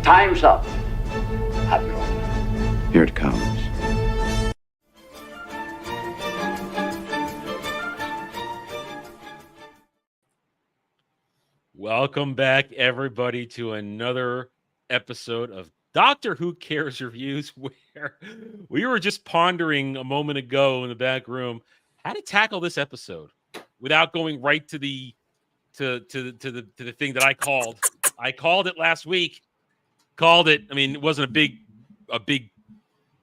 Time's up, Admiral. Here it comes. Welcome back, everybody, to another episode of Doctor Who Cares Reviews, where we were just pondering a moment ago in the back room how to tackle this episode without going right to the thing that I called. I called it last week. Called it. I mean, it wasn't a big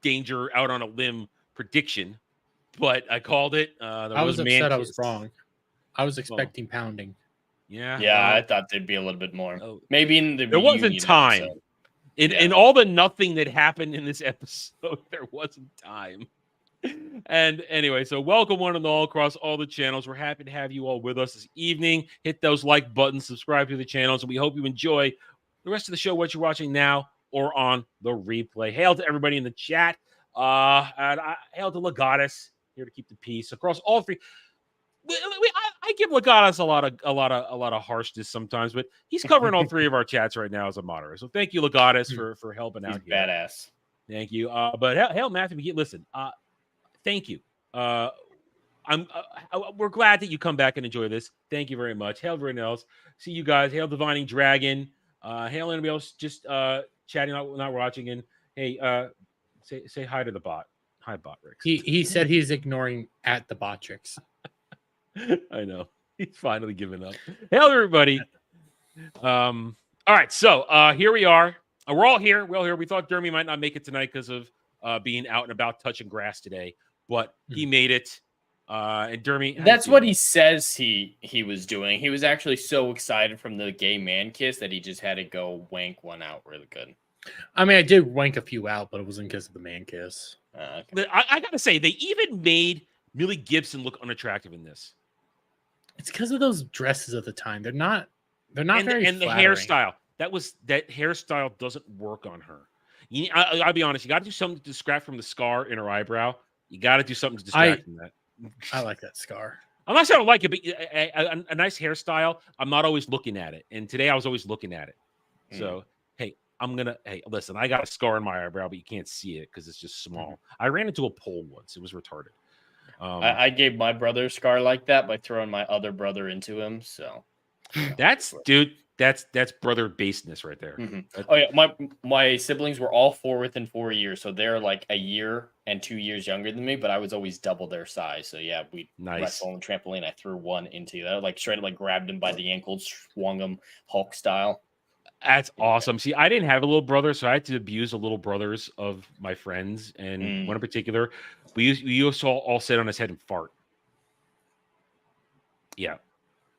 danger out on a limb prediction, but I called it. I was upset I was wrong. I was expecting pounding. Yeah, I thought there'd be a little bit more. Maybe in the there wasn't time. In all the nothing that happened in this episode, there wasn't time. And anyway, so welcome one and all across all the channels. We're happy to have you all with us this evening. Hit those like buttons, subscribe to the channels, and we hope you enjoy the rest of the show, what you're watching now or on the replay. Hail to everybody in the chat. And hail to Legatus, here to keep the peace across all three. I give Legatus a lot of harshness sometimes, but he's covering all three of our chats right now as a moderator. So thank you, Legatus, for helping out here. Badass. Thank you. But hail, Matthew. Listen, thank you. We're glad that you come back and enjoy this. Thank you very much. Hail everyone else. See you guys. Hail Divining Dragon. Hail anybody else just chatting, not watching. And hey, say hi to the bot. Hi, bot Rix. He said he's ignoring at the Botrix. I know. He's finally given up. Hail everybody. All right, so here we are. We're all here. We thought Dermy might not make it tonight because of being out and about touching grass today, but he made it. And Dermy, that's what he says he was doing. He was actually so excited from the gay man kiss that he just had to go wank one out really good. I mean, I did wank a few out, but it wasn't because of the man kiss. Okay. I gotta say, they even made Millie Gibson look unattractive in this. It's because of those dresses at the time. They're not very and the hairstyle. That hairstyle doesn't work on her. I'll be honest. You got to do something to distract from the scar in her eyebrow. You got to do something to distract from that. I like that scar. I'm not saying I don't like it, but a nice hairstyle. I'm not always looking at it. And today I was always looking at it. So hey, listen. I got a scar in my eyebrow, but you can't see it because it's just small. I ran into a pole once. It was retarded. I gave my brother a scar like that by throwing my other brother into him. So that's brother baseness right there. Oh yeah, my siblings were all within 4 years, so they're like a year and 2 years younger than me. But I was always double their size. So yeah, we wrestled on the trampoline. I threw one into that, like straight up, grabbed him by the ankles, swung him Hulk style. That's awesome. See, I didn't have a little brother, so I had to abuse the little brothers of my friends. And one in particular, we used to all sit on his head and fart. Yeah.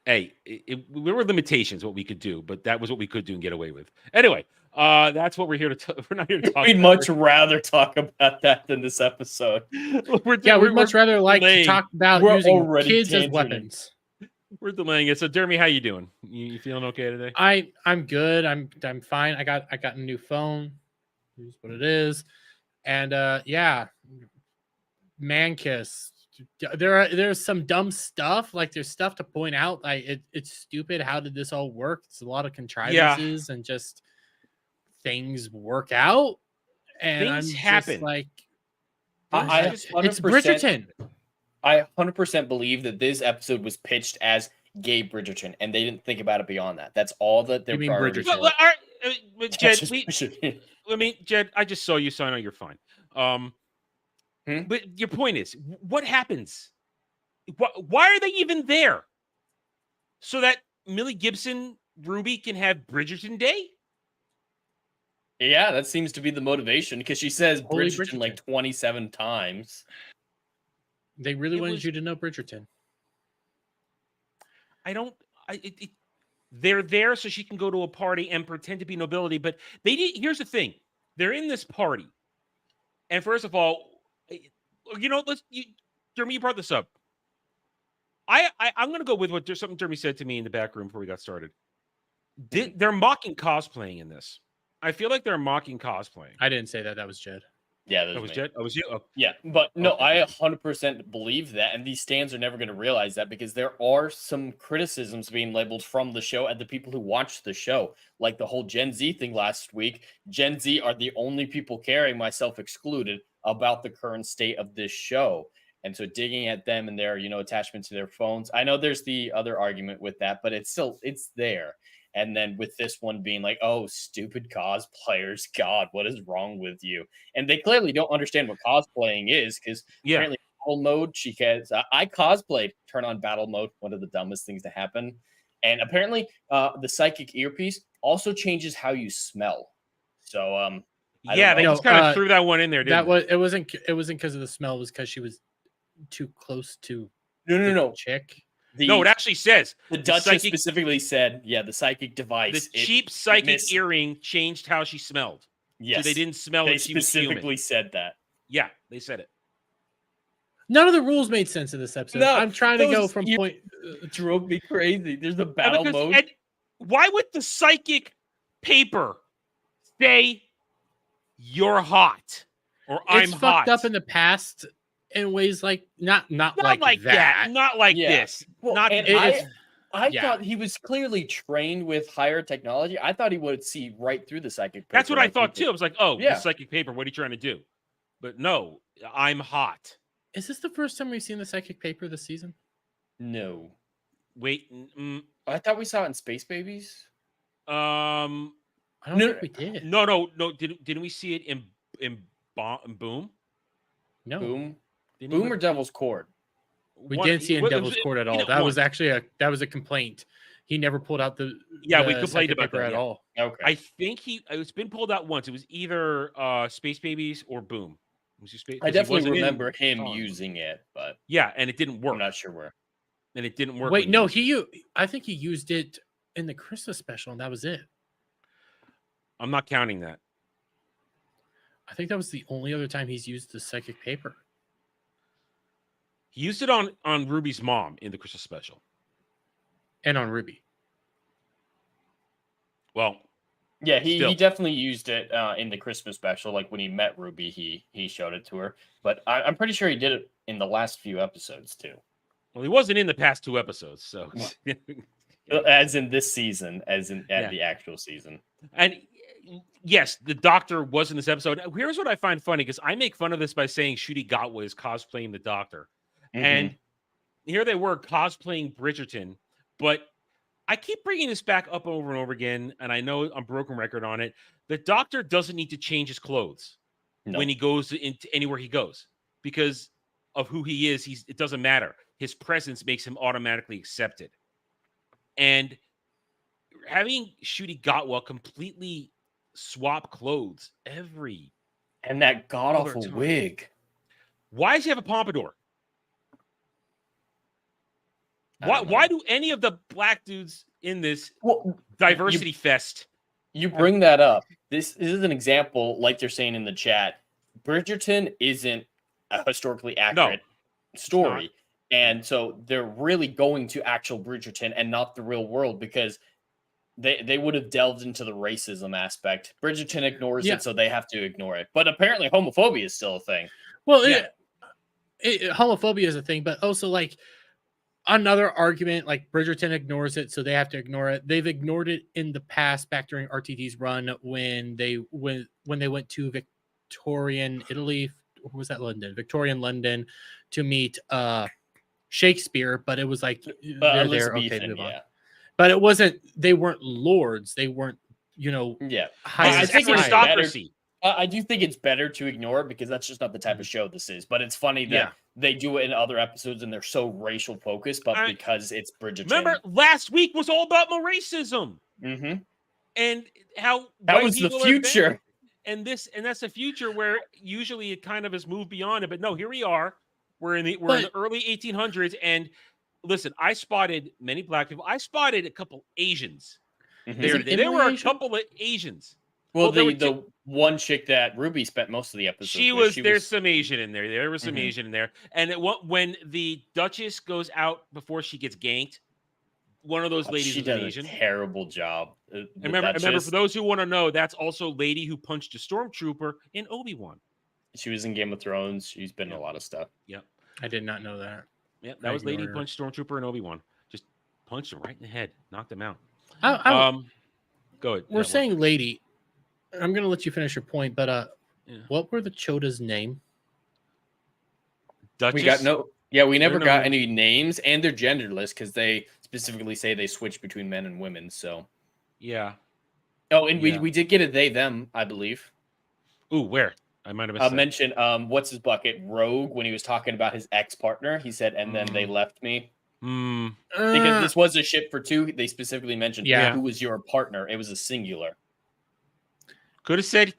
Hey, there were limitations what we could do, but that was what we could do and get away with. Anyway, that's what we're here to. We're not here to talk. We'd much rather talk about that than this episode. We'd much rather to talk about using kids as weapons. We're delaying it. So, Dermy, how you doing? You feeling okay today? I'm good. I'm fine. I got a new phone. Here's what it is, and man kiss. There's some dumb stuff. Like there's stuff to point out. Like it's stupid. How did this all work? It's a lot of contrivances and just things work out. And things happen. Like it's Bridgerton. I 100% believe that this episode was pitched as gay Bridgerton, and they didn't think about it beyond that. That's all that they're priorities. Jed, I just saw you, so I know you're fine. But your point is, what happens? Why are they even there? So that Millie Gibson Ruby can have Bridgerton Day? Yeah, that seems to be the motivation because she says Bridgerton like 27 times. They really wanted you to know Bridgerton. They're there so she can go to a party and pretend to be nobility, but here's the thing. They're in this party. And first of all, Jeremy, you brought this up. I'm going to go with something Jeremy said to me in the back room before we got started. They're mocking cosplaying in this. I feel like they're mocking cosplaying. I didn't say that. That was Jed. Yeah, that was Jet. That was you. Oh. Yeah, but no, Okay. I 100% believe that, and these stands are never going to realize that because there are some criticisms being labeled from the show and the people who watch the show, like the whole Gen Z thing last week. Gen Z are the only people caring, myself excluded, about the current state of this show. And so digging at them and their, attachment to their phones. I know there's the other argument with that, but it's there. And then with this one being like, oh, stupid cosplayers, God, what is wrong with you? And they clearly don't understand what cosplaying is because apparently battle mode, I cosplayed turn on battle mode, one of the dumbest things to happen. And apparently the psychic earpiece also changes how you smell. So they just kind of threw that one in there, didn't they? It wasn't because of the smell, it was because she was too close to no chick. No, it actually says the Duchess specifically said, the psychic device, the cheap psychic earring changed how she smelled. Yes, so they didn't smell they that she was human. specifically said that. Yeah, they said it. None of the rules made sense in this episode. I'm trying to go from point. Drove me crazy. There's a battle mode. And why would the psychic paper say you're hot or I'm hot? It's fucked up in the past. In ways like not like that. Not like this. Well, not I thought he was clearly trained with higher technology. I thought he would see right through the psychic paper. That's what I thought too. I was like, the psychic paper, what are you trying to do? But no, I'm hot. Is this the first time we've seen the psychic paper this season? No. Wait. I thought we saw it in Space Babies. I don't think we did. No. Didn't we see it in Boom? No. Boom or Devil's Court? We didn't see it in Devil's Court at all. That was actually a complaint. He never pulled out the we complained about that at all. Okay. I think it's been pulled out once. It was either Space Babies or Boom. I definitely remember him using it, but and it didn't work. I'm not sure where. And it didn't work. Wait, no, I think he used it in the Christmas special, and that was it. I'm not counting that. I think that was the only other time he's used the psychic paper. He used it on Ruby's mom in the Christmas special. And on Ruby. Well, yeah, he definitely used it in the Christmas special. Like when he met Ruby, he showed it to her. But I'm pretty sure he did it in the last few episodes too. Well, he wasn't in the past 2 episodes, so as in this season, the actual season. And yes, the Doctor was in this episode. Here's what I find funny, because I make fun of this by saying Ncuti Gatwa is cosplaying the Doctor. Mm-hmm. And here they were cosplaying Bridgerton, but I keep bringing this back up over and over again, and I know I'm broken record on it. The Doctor doesn't need to change his clothes when he goes into anywhere he goes, because of who he is. It doesn't matter. His presence makes him automatically accepted. And having Ncuti Gatwa completely swap clothes and that god awful wig. Why does he have a pompadour? Why do any of the black dudes in this diversity fest? You bring that up. This is an example, like they're saying in the chat. Bridgerton isn't a historically accurate story. And so they're really going to actual Bridgerton and not the real world, because they would have delved into the racism aspect. Bridgerton ignores it, so they have to ignore it. But apparently homophobia is still a thing. Well, homophobia is a thing, but also like another argument, like Bridgerton ignores it, so they have to ignore it. They've ignored it in the past, back during RTD's run when they went to Victorian Italy, or was that London? Victorian London to meet Shakespeare, but it was like they're there, okay, move on. But it wasn't. They weren't lords. They weren't, high aristocracy. I do think it's better to ignore it, because that's just not the type of show this is. But it's funny that they do it in other episodes and they're so racial focused, but because it's Bridgerton. Remember, last week was all about racism. Mm-hmm. And how that was the future. And that's the future where usually it kind of has moved beyond it. But no, here we are. We're in the early 1800s, and listen, I spotted many black people. I spotted a couple Asians. Mm-hmm. There were a couple of Asians. Well, the one chick that Ruby spent most of the episode. There's some Asian in there. There was some Asian in there. And when the Duchess goes out before she gets ganked, one of those ladies is an Asian. A terrible job. Remember, for those who want to know, that's also lady who punched a stormtrooper in Obi-Wan. She was in Game of Thrones. She's been in a lot of stuff. Yep. I did not know that. Yeah, that was Lady Punch Stormtrooper and Obi-Wan. Just punched him right in the head, knocked him out. Go ahead. We're saying lady. I'm gonna let you finish your point, but what were the Choda's name? Duchess? We got we never got any names, and they're genderless because they specifically say they switch between men and women. So yeah. Oh, and we did get a they them, I believe. Ooh, where? I might have mentioned what's his bucket Rogue when he was talking about his ex-partner. He said, and then they left me. Because this was a ship for two. They specifically mentioned who was your partner. It was a singular. Could have said,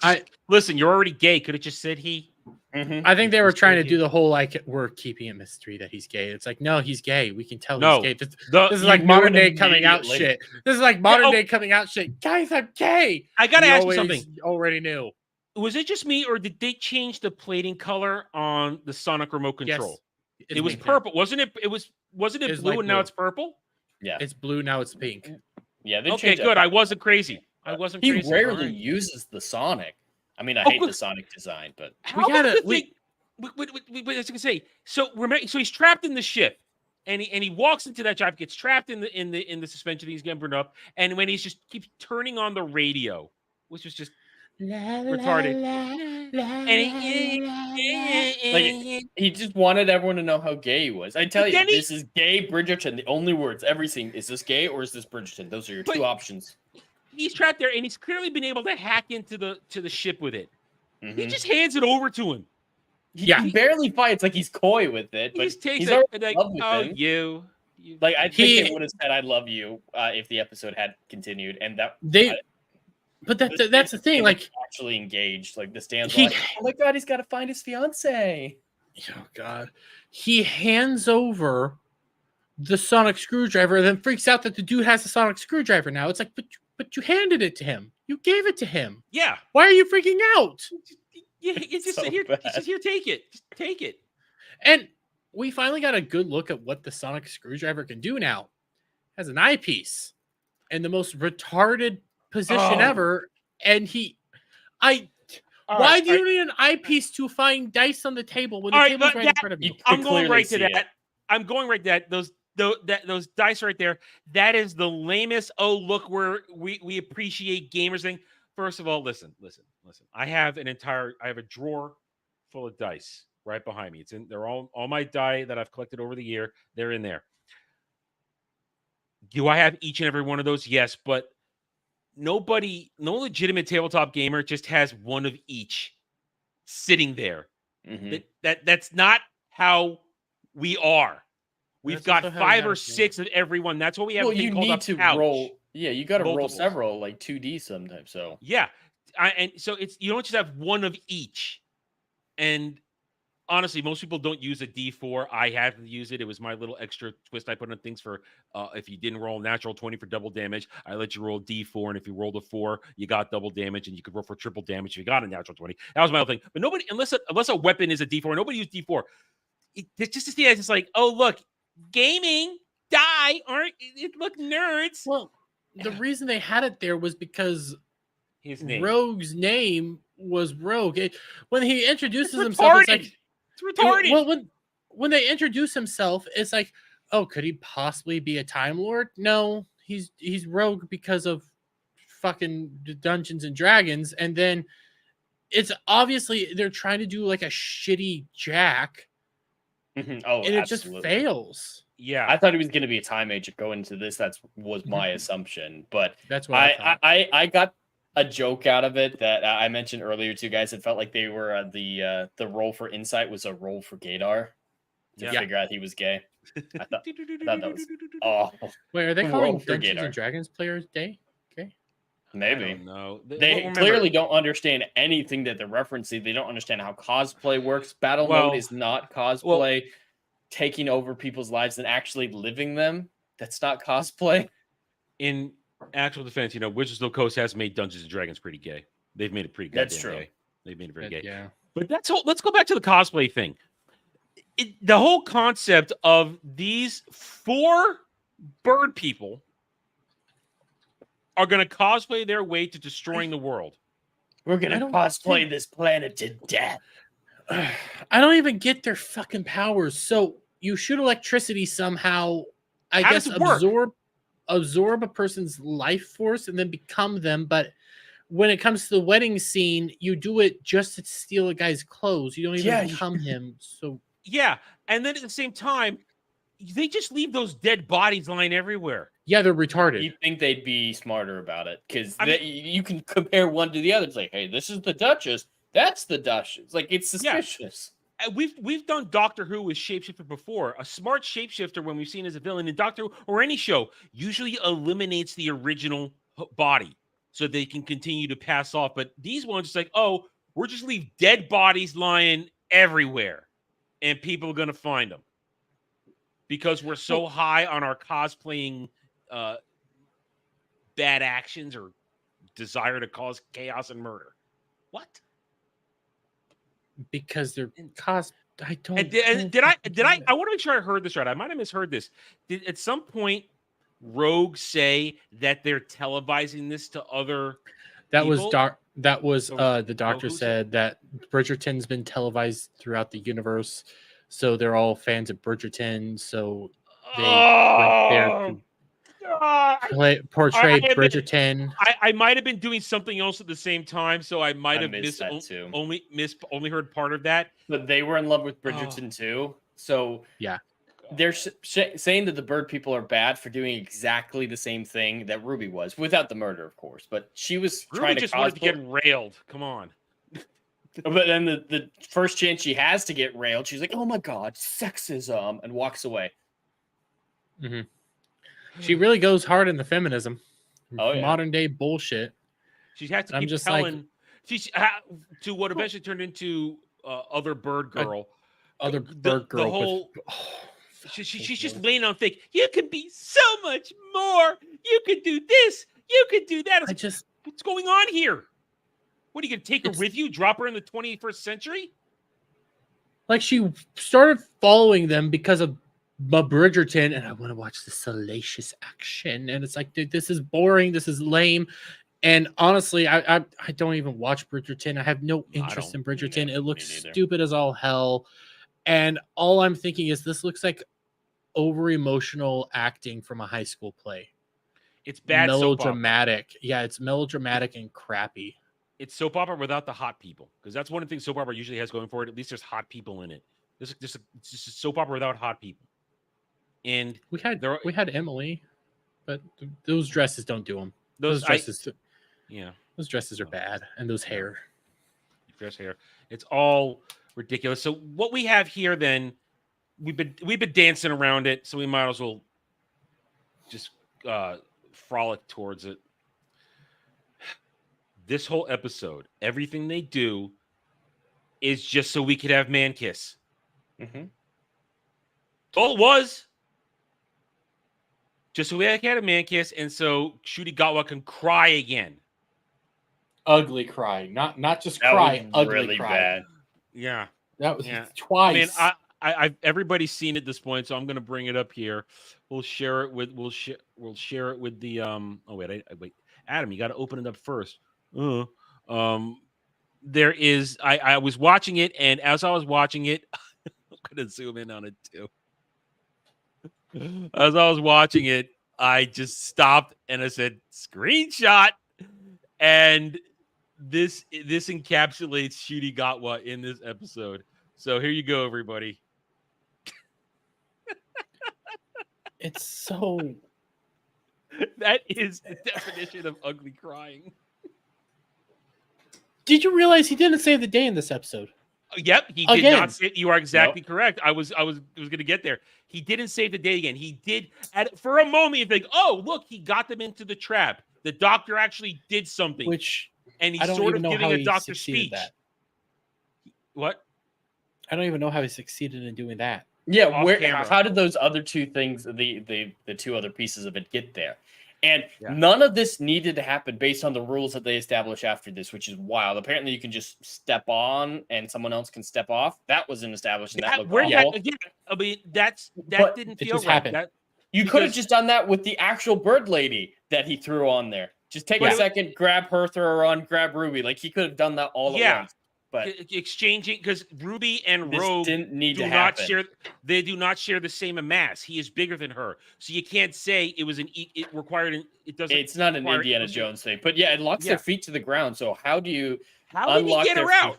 listen, you're already gay. Could have just said he. I think they were trying to do the whole like we're keeping a mystery that he's gay. It's like, no, he's gay. We can tell he's gay. This is like modern day coming out shit. This is like modern day coming out shit. Guys, I'm gay. I gotta ask you something. Already knew. Was it just me, or did they change the plating color on the Sonic remote control? Yes, it was purple, wasn't it? Wasn't it blue, and now it's purple? Yeah, it's blue now. It's pink. Yeah. Okay, good. I wasn't crazy. He rarely uses the Sonic. I mean, I hate the Sonic design, but I was gonna say. So he's trapped in the ship, and he walks into that job, gets trapped in the suspension. He's getting burned up, and when he's just keeps turning on the radio, which was just retarded. And he just wanted everyone to know how gay he was. I tell you, this is gay Bridgerton. The only words every scene is this gay or is this Bridgerton? Those are your two options. He's trapped there, and he's clearly been able to hack into the ship with it. He just hands it over to him. He barely fights, like he's coy with it. But he's already like, you. Like I think they would have said, "I love you" if the episode had continued, and that But that's the thing. Like actually engaged, like the stands. Like, oh my god, he's got to find his fiance. Oh god, he hands over the sonic screwdriver, and then freaks out that the dude has a sonic screwdriver now. It's like, but you handed it to him. You gave it to him. Yeah. Why are you freaking out? Yeah, it's just here. Just here, take it. Just take it. And we finally got a good look at what the sonic screwdriver can do now. It has an eyepiece and the most retarded position ever, and why do you need an eyepiece to find dice on the table when the table's right in front of you? I'm going right to that. I'm going right to that. Those dice right there. That is the lamest. Oh, look, where we appreciate gamers thing. First of all, listen. I have a drawer full of dice right behind me. They're all my die that I've collected over the year. They're in there. Do I have each and every one of those? Yes, but no legitimate tabletop gamer just has one of each sitting there. That's not how we are. We've got 5 or 6 of everyone. That's what we have. Well, you need to roll. Yeah, you got to roll several, like 2D sometimes. So yeah, and so you don't just have one of each. And honestly, most people don't use a D4. I had to use it. It was my little extra twist I put on things for if you didn't roll a natural 20 for double damage, I let you roll D4. And if you rolled a 4, you got double damage, and you could roll for triple damage if you got a natural 20. That was my whole thing. But nobody, unless a weapon is a D4, nobody used D4. It's just to see it's like, oh, look, gaming, look, nerds. Well, the reason they had it there was because his name. Rogue's name was Rogue. When he introduces himself, it's like, it's retarded. Well, when they introduce himself, it's like, oh, could he possibly be a Time Lord? No, he's Rogue because of fucking Dungeons and Dragons. And then it's obviously they're trying to do like a shitty Jack. Oh, and it just fails. Yeah, I thought he was going to be a time agent going into this. That was my assumption, but that's what I got a joke out of it that I mentioned earlier to you guys. It felt like they were the roll for insight was a roll for Gaydar to figure out he was gay. I thought that was awful. Wait, are they calling Dungeons and Dragons players gay? Okay, maybe. No, they clearly don't understand anything that they're referencing. They don't understand how cosplay works. Battle mode is not cosplay. Taking over people's lives and actually living them. That's not cosplay. In actual defense, Wizards of the Coast has made Dungeons and Dragons pretty gay. They've made it pretty goddamn That's true. Gay. They've made it very gay. Yeah. But let's go back to the cosplay thing. The whole concept of these 4 bird people are going to cosplay their way to destroying the world. We're going to cosplay this planet to death. I don't even get their fucking powers. So you shoot electricity somehow, I How guess does it work? absorb a person's life force and then become them. But when it comes to the wedding scene, you do it just to steal a guy's clothes. You don't even become him. So yeah, and then at the same time, they just leave those dead bodies lying everywhere. Yeah, they're retarded. You think they'd be smarter about it because you can compare one to the other. It's like, hey, this is the Duchess. That's the Duchess. Like, it's suspicious. Yeah. We've done Doctor Who with shapeshifter before. A smart shapeshifter, when we've seen as a villain in Doctor Who or any show, usually eliminates the original body so they can continue to pass off. But these ones, it's like, oh, we're just leave dead bodies lying everywhere, and people are gonna find them because we're so high on our cosplaying bad actions or desire to cause chaos and murder. What? Because they're I don't. And did I want to make sure I heard this right. I might have misheard this. Did at some point Rogue say that they're televising this to other? That people? was the doctor said that Bridgerton's been televised throughout the universe, so they're all fans of Bridgerton. So they went there to portray Bridgerton. I might have been doing something else at the same time, so I might have only heard part of that. But they were in love with Bridgerton too, so yeah, they're saying that the bird people are bad for doing exactly the same thing that Ruby was, without the murder, of course. But she was trying to wanted to get railed. Come on. But then the first chance she has to get railed, she's like, "Oh my god, sexism," and walks away. Mm-hmm. She really goes hard in the feminism. Oh, yeah. Modern day bullshit. She has to keep telling she's to what eventually turned into other bird girl. Bird girl. The whole she's just laying on thick. You can be so much more. You could do this. You could do that. What's going on here? What are you gonna take her with you? Drop her in the 21st century? Like she started following them because of Bridgerton, and I want to watch the salacious action, and it's like, dude, this is boring, this is lame. And honestly, I don't even watch Bridgerton. I have no interest in Bridgerton. It looks stupid as all hell, and all I'm thinking is this looks like over emotional acting from a high school play. It's bad, melodramatic. Yeah, it's melodramatic and crappy. It's soap opera without the hot people, because that's one of the things soap opera usually has going for it. At least there's hot people in it. It's just a soap opera without hot people. And we had Emily, but those dresses don't do them. Those dresses are bad, and those hair. It's all ridiculous. So what we have here, then, we've been dancing around it, so we might as well just frolic towards it. This whole episode, everything they do is just so we could have man kiss. Mm-hmm. All it was. Just so we had a man kiss, and so Shooty Gatwa can cry again. Ugly cry, not just cry. Ugly really cry. Bad. Yeah, that was twice. I mean, everybody's seen it at this point, so I'm going to bring it up here. We'll share it with the Oh wait, wait, Adam, you got to open it up first. There is. I was watching it, and as I was watching it, I'm going to zoom in on it too. As I was watching it, I just stopped and I said, "Screenshot." And this encapsulates Shooty Gatwa in this episode. So here you go, everybody. It's so. That is the definition of ugly crying. Did you realize he didn't save the day in this episode? Yep, he did not say. You are exactly correct. I was going to get there. He didn't save the day again. He did for a moment. You think, oh, look, he got them into the trap. The doctor actually did something, and he's sort of giving a doctor speech. What? I don't even know how he succeeded in doing that. Yeah, how did those other two things, the two other pieces of it, get there? And none of this needed to happen based on the rules that they establish after this, which is wild. Apparently, you can just step on and someone else can step off. That wasn't established, and that looked awful. I mean, that didn't feel right. You could have just done that with the actual bird lady that he threw on there. Just take a second, grab her, throw her on, grab Ruby. Like, he could have done that all at once. but exchanging, because Ruby and this Rogue didn't need do to not happen. share. They do not share the same mass. He is bigger than her, so you can't say it was it required. It doesn't. It's not an Indiana Jones thing, but yeah, it locks their feet to the ground. So how do you did he get her out?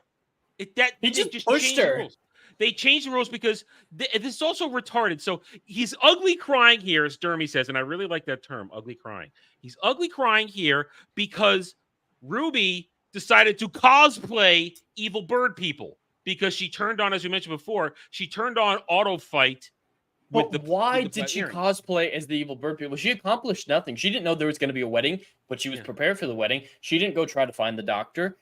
He just pushed changed her. The rules. They changed the rules because this is also retarded. So he's ugly crying here, as Dermy says, and I really like that term, ugly crying. He's ugly crying here because Ruby decided to cosplay evil bird people because she turned on, as we mentioned before, she turned on auto fight. Why did she cosplay as the evil bird people? She accomplished nothing. She didn't know there was going to be a wedding, but she was prepared for the wedding. She didn't go try to find the doctor.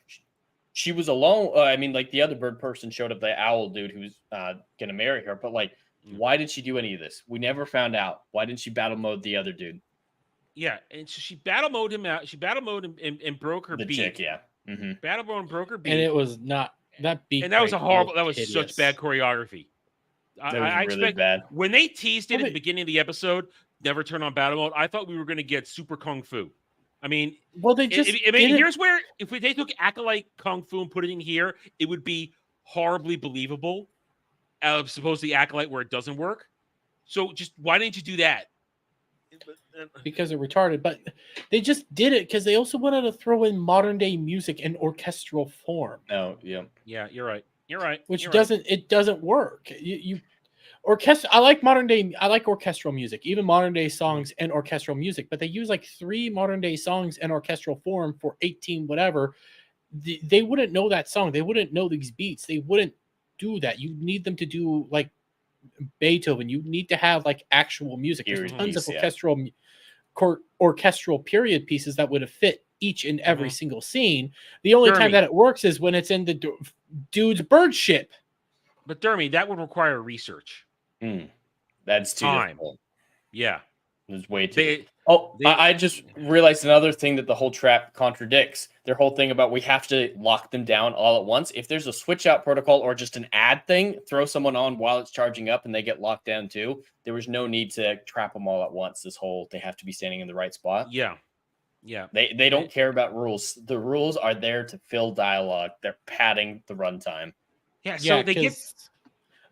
She was alone. I mean, like the other bird person showed up, the owl dude who was going to marry her. But like, why did she do any of this? We never found out. Why didn't she battle mode the other dude? Yeah, and so she battle mode him out. She battle mode him and broke her beak. Chick, yeah. Battle mode and broke her beak. And it was not that beak. And that was a horrible. That was hideous. Such bad choreography. I really expect bad. When they teased it at the beginning of the episode, never turn on battle mode. I thought we were going to get super kung fu. I mean, well, they just. Here's where if they took acolyte kung fu and put it in here, it would be horribly believable. Supposedly acolyte where it doesn't work. So just why didn't you do that? Because they're retarded, but they just did it because they also wanted to throw in modern day music in orchestral form. Oh, yeah, you're right. You're right. Which doesn't work. I like modern day. I like orchestral music, even modern day songs and orchestral music. But they use like 3 modern day songs in orchestral form for 18 whatever. They wouldn't know that song. They wouldn't know these beats. They wouldn't do that. You need them to do like Beethoven. You need to have like actual music. There's tons of orchestral period pieces that would have fit each and every single scene. The only time that it works is when it's in the dude's bird ship. But Dermy, that would require research. That's too time. Difficult. Yeah, there's way too. I just realized another thing that the whole trap contradicts. Their whole thing about we have to lock them down all at once. If there's a switch out protocol or just an ad thing, throw someone on while it's charging up and they get locked down too. There was no need to trap them all at once. They have to be standing in the right spot. Yeah. They don't care about rules. The rules are there to fill dialogue. They're padding the runtime. Yeah. So they get.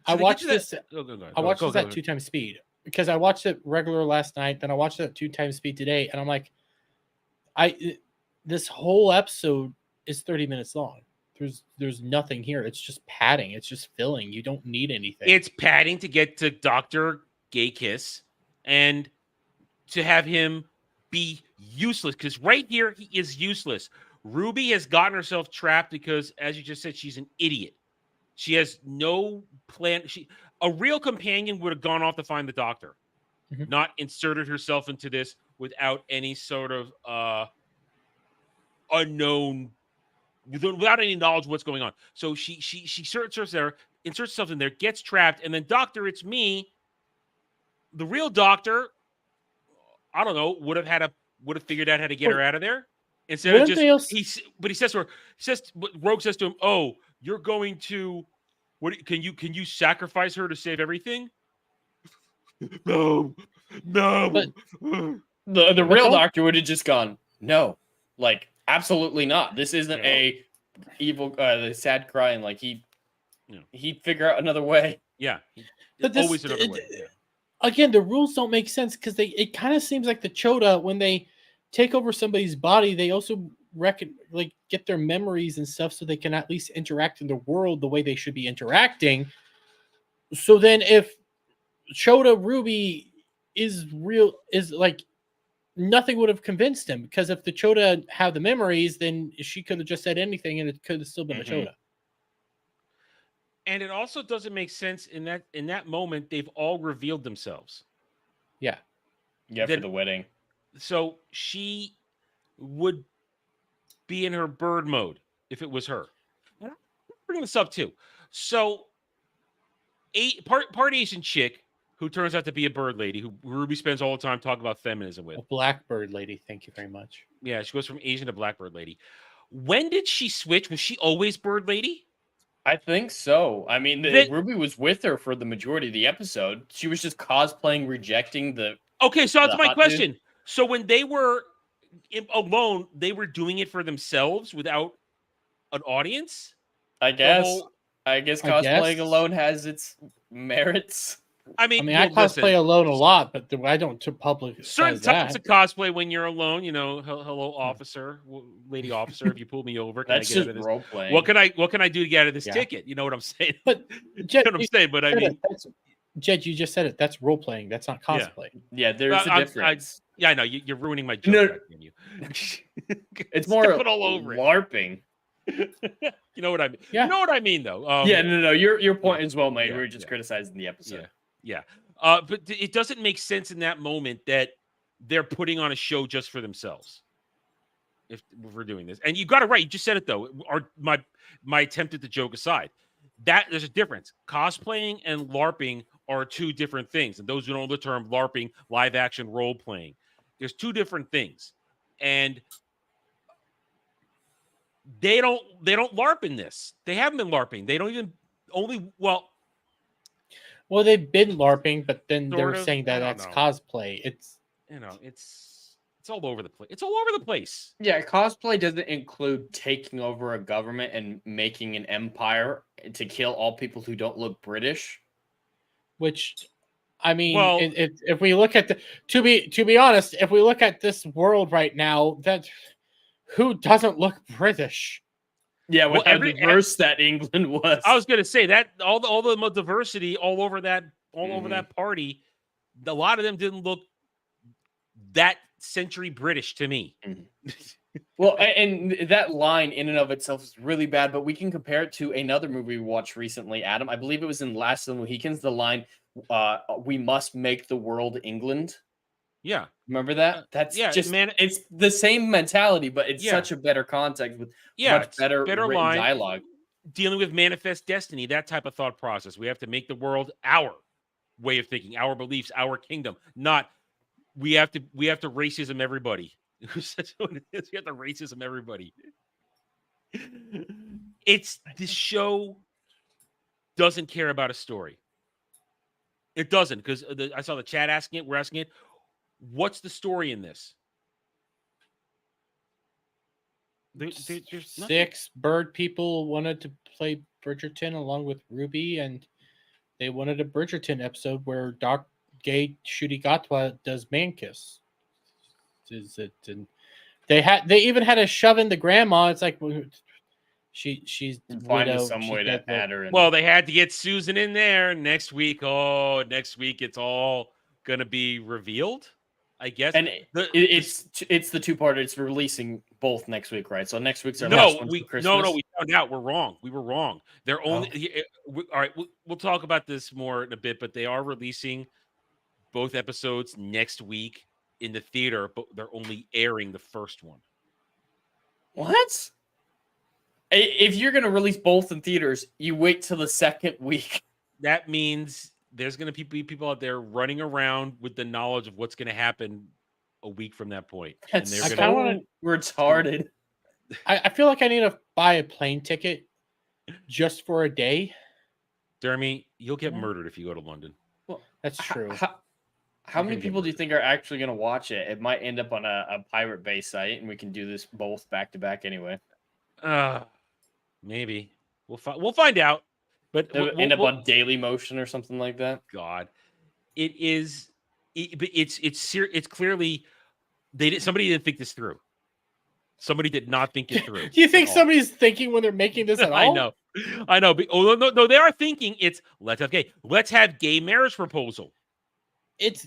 I watched this. I watched this at 2 times speed because I watched it regular last night. Then I watched it at 2 times speed today, and I'm like, this whole episode is 30 minutes long. There's nothing here. It's just padding. It's just filling. You don't need anything. It's padding to get to Dr. Gay Kiss and to have him be useless because right here he is useless. Ruby has gotten herself trapped because, as you just said, she's an idiot. She has no plan. A real companion would have gone off to find the doctor, not inserted herself into this without any sort of unknown, without any knowledge of what's going on. So she inserts herself in there, gets trapped, and then Doctor, it's me. The real doctor, I don't know, would have figured out how to get her out of there instead of just he says to her, Rogue says to him, "Oh, you're going to can you sacrifice her to save everything?" No. But the real doctor would have just gone, "No, like absolutely not. This isn't a evil sad crying. Like he'd figure out another way." Yeah, but always another way. Yeah. Again, the rules don't make sense because it kind of seems like the Chota, when they take over somebody's body, they also get their memories and stuff so they can at least interact in the world the way they should be interacting. So then if Chota Ruby is like, nothing would have convinced him, because if the Chota have the memories, then she could have just said anything and it could have still been a Chota. And it also doesn't make sense in that moment they've all revealed themselves. Yeah, for the wedding. So she would be in her bird mode if it was her. And I'm bringing this up too. So part Asian chick who turns out to be a bird lady who Ruby spends all the time talking about feminism with. A blackbird lady, thank you very much. Yeah, she goes from Asian to blackbird lady. When did she switch? Was she always bird lady? I think so. I mean, Ruby was with her for the majority of the episode. She was just cosplaying, rejecting the... Okay, so that's my question. Dude. So when they were alone, they were doing it for themselves without an audience? I guess cosplaying alone has its merits. I mean, I cosplay alone a lot, but I don't to public. Certain types of cosplay when you're alone, hello, officer, lady officer, if you pull me over, can That's I get out of this? Role playing. What can I do to get out of this ticket? You know what I'm saying? But Jed, you know what I'm saying? But I mean, Jed, you just said it. That's role playing. That's not cosplay. Yeah, there's a difference. I know you're ruining my joke. No, it's more all over LARPing. You know what I mean? Yeah. You know what I mean, though. No. Your point is well made. We're just criticizing the episode. Yeah. But it doesn't make sense in that moment that they're putting on a show just for themselves. If we're doing this, and you got it right. You just said it though. My attempt at the joke aside, that there's a difference. Cosplaying and LARPing are two different things, and those who know the term LARPing, live action role playing, there's two different things, and they don't LARP in this. They haven't been LARPing. They don't even Well, they've been LARPing, but then they're saying that that's cosplay. It's it's all over the place. It's all over the place. Yeah, cosplay doesn't include taking over a government and making an empire to kill all people who don't look British. Which, I mean, if we look at to be honest, if we look at this world right now, that who doesn't look British? Yeah, how diverse that England was. I was going to say that all the diversity all over that party, a lot of them didn't look that century British to me. Well, and that line in and of itself is really bad, but we can compare it to another movie we watched recently, Adam. I believe it was in Last of the Mohicans, the line, we must make the world England. Yeah. Remember that? That's it's the same mentality, but it's such a better context with much better line, dialogue. Dealing with manifest destiny, that type of thought process. We have to make the world our way of thinking, our beliefs, our kingdom, not we have to racism everybody. That's what it is. We have to racism everybody. This show doesn't care about a story. It doesn't, because I saw the chat asking it. We're asking it. What's the story in this? There's 6 bird people wanted to play Bridgerton along with Ruby, and they wanted a Bridgerton episode where Doc Gay Shooty Gatwa does man kiss. And they even had a shove in the grandma. It's like she's finding some way to add her in. Well, they had to get Susan in there next week. Next week it's all gonna be revealed, I guess. And it's the two-parter. It's releasing both next week, right? So next week's our last one for Christmas. No, we found out we're wrong. We were wrong. They're only all right. We'll talk about this more in a bit, but they are releasing both episodes next week in the theater, but they're only airing the first one. What? If you're going to release both in theaters, you wait till the second week. That means there's going to be people out there running around with the knowledge of what's going to happen a week from that point. That's retarded. I feel like I need to buy a plane ticket just for a day. Jeremy, you'll get murdered if you go to London. Well, that's true. How many people do you think are actually going to watch it? It might end up on a Pirate Bay site, and we can do this both back to back anyway. Maybe we'll find out. But we'll end up on Daily Motion or something like that. God, it's clearly somebody didn't think this through. Somebody did not think it through. Do you think somebody's thinking when they're making this at all? I know. But, no, they are thinking let's have gay marriage proposal. It's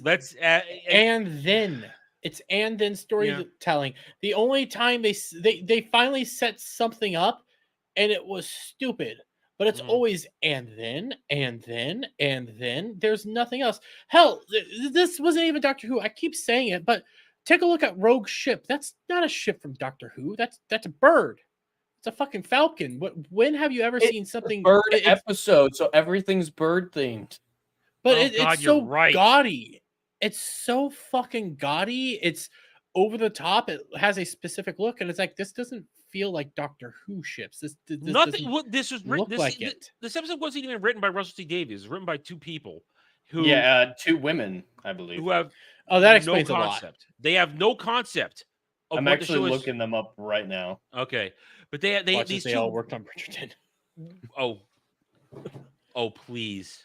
and then storytelling. The only time they finally set something up, and it was stupid. But it's always and then. There's nothing else. Hell, this wasn't even Doctor Who. I keep saying it, but take a look at Rogue Ship. That's not a ship from Doctor Who. That's a bird. It's a fucking falcon. When have you ever seen something episode? So everything's bird themed. But it's so gaudy. It's so fucking gaudy. It's over the top. It has a specific look, and it's like this doesn't feel like Doctor Who ships. This This was written. This episode wasn't even written by Russell T Davies. It was written by 2 people. Two women, I believe. Who have that explains no concept. A lot. They have no concept. I'm actually looking them up right now. Okay, but they all worked on Bridgerton. Oh, please.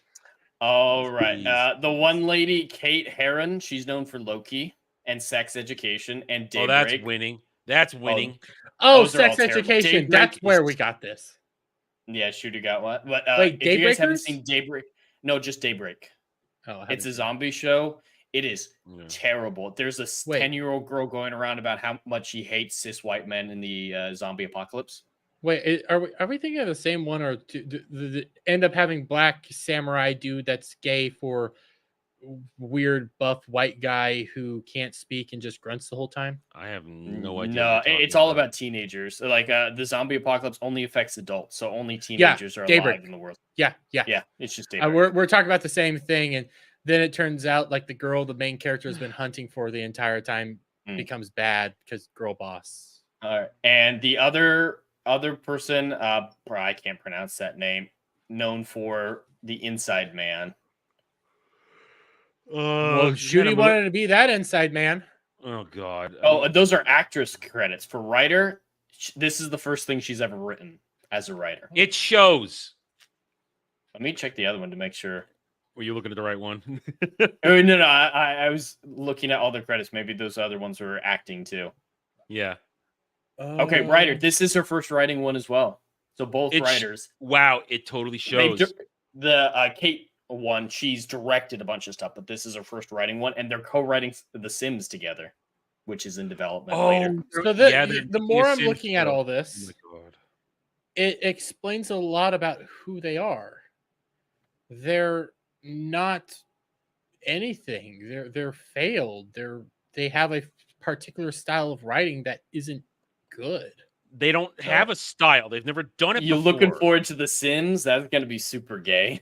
All right. Please. The one lady, Kate Herron, she's known for Loki and Sex Education and Daybreak. Oh, that's winning. That's winning. Oh, Those are all Sex terrible. Education. Daybreak That's where is- we got this. Yeah, Shooter got what? But Wait, if you guys haven't Daybreakers? seen Daybreak, no, just Daybreak. Oh, I It's haven't a seen it. zombie show. It is Yeah. terrible. There's a Wait. 10-year-old girl going around about how much she hates cis white men in the zombie apocalypse. Wait, are we thinking of the same one, or end up having black samurai dude that's gay for weird buff white guy who can't speak and just grunts the whole time? I have no idea. No, what you're it's talking all about teenagers. Like the zombie apocalypse only affects adults, so only teenagers are Daybreak. alive in the world. Yeah. Yeah, it's just Daybreak. We're talking about the same thing, and then it turns out like the girl the main character has been hunting for the entire time becomes bad because girl boss. All right, and the other person, I can't pronounce that name, known for the Inside Man. Well, Judy wanted to be that inside man. Oh God. Oh, those are actress credits. For writer, this is the first thing she's ever written as a writer. It shows. Let me check the other one to make sure. Were you looking at the right one? Oh, no, I was looking at all the credits. Maybe those other ones were acting too. Yeah. Okay, writer. This is her first writing one as well. So both writers. Wow, it totally shows. The Kate one, she's directed a bunch of stuff, but this is her first writing one, and they're co-writing The Sims together, which is in development later. So the more I'm looking at all this, oh my God. It explains a lot about who they are. They're not anything. They're failed. They have a particular style of writing that isn't good. They don't have a style. They've never done it. You're before. looking forward to The Sims? That's going to be super gay.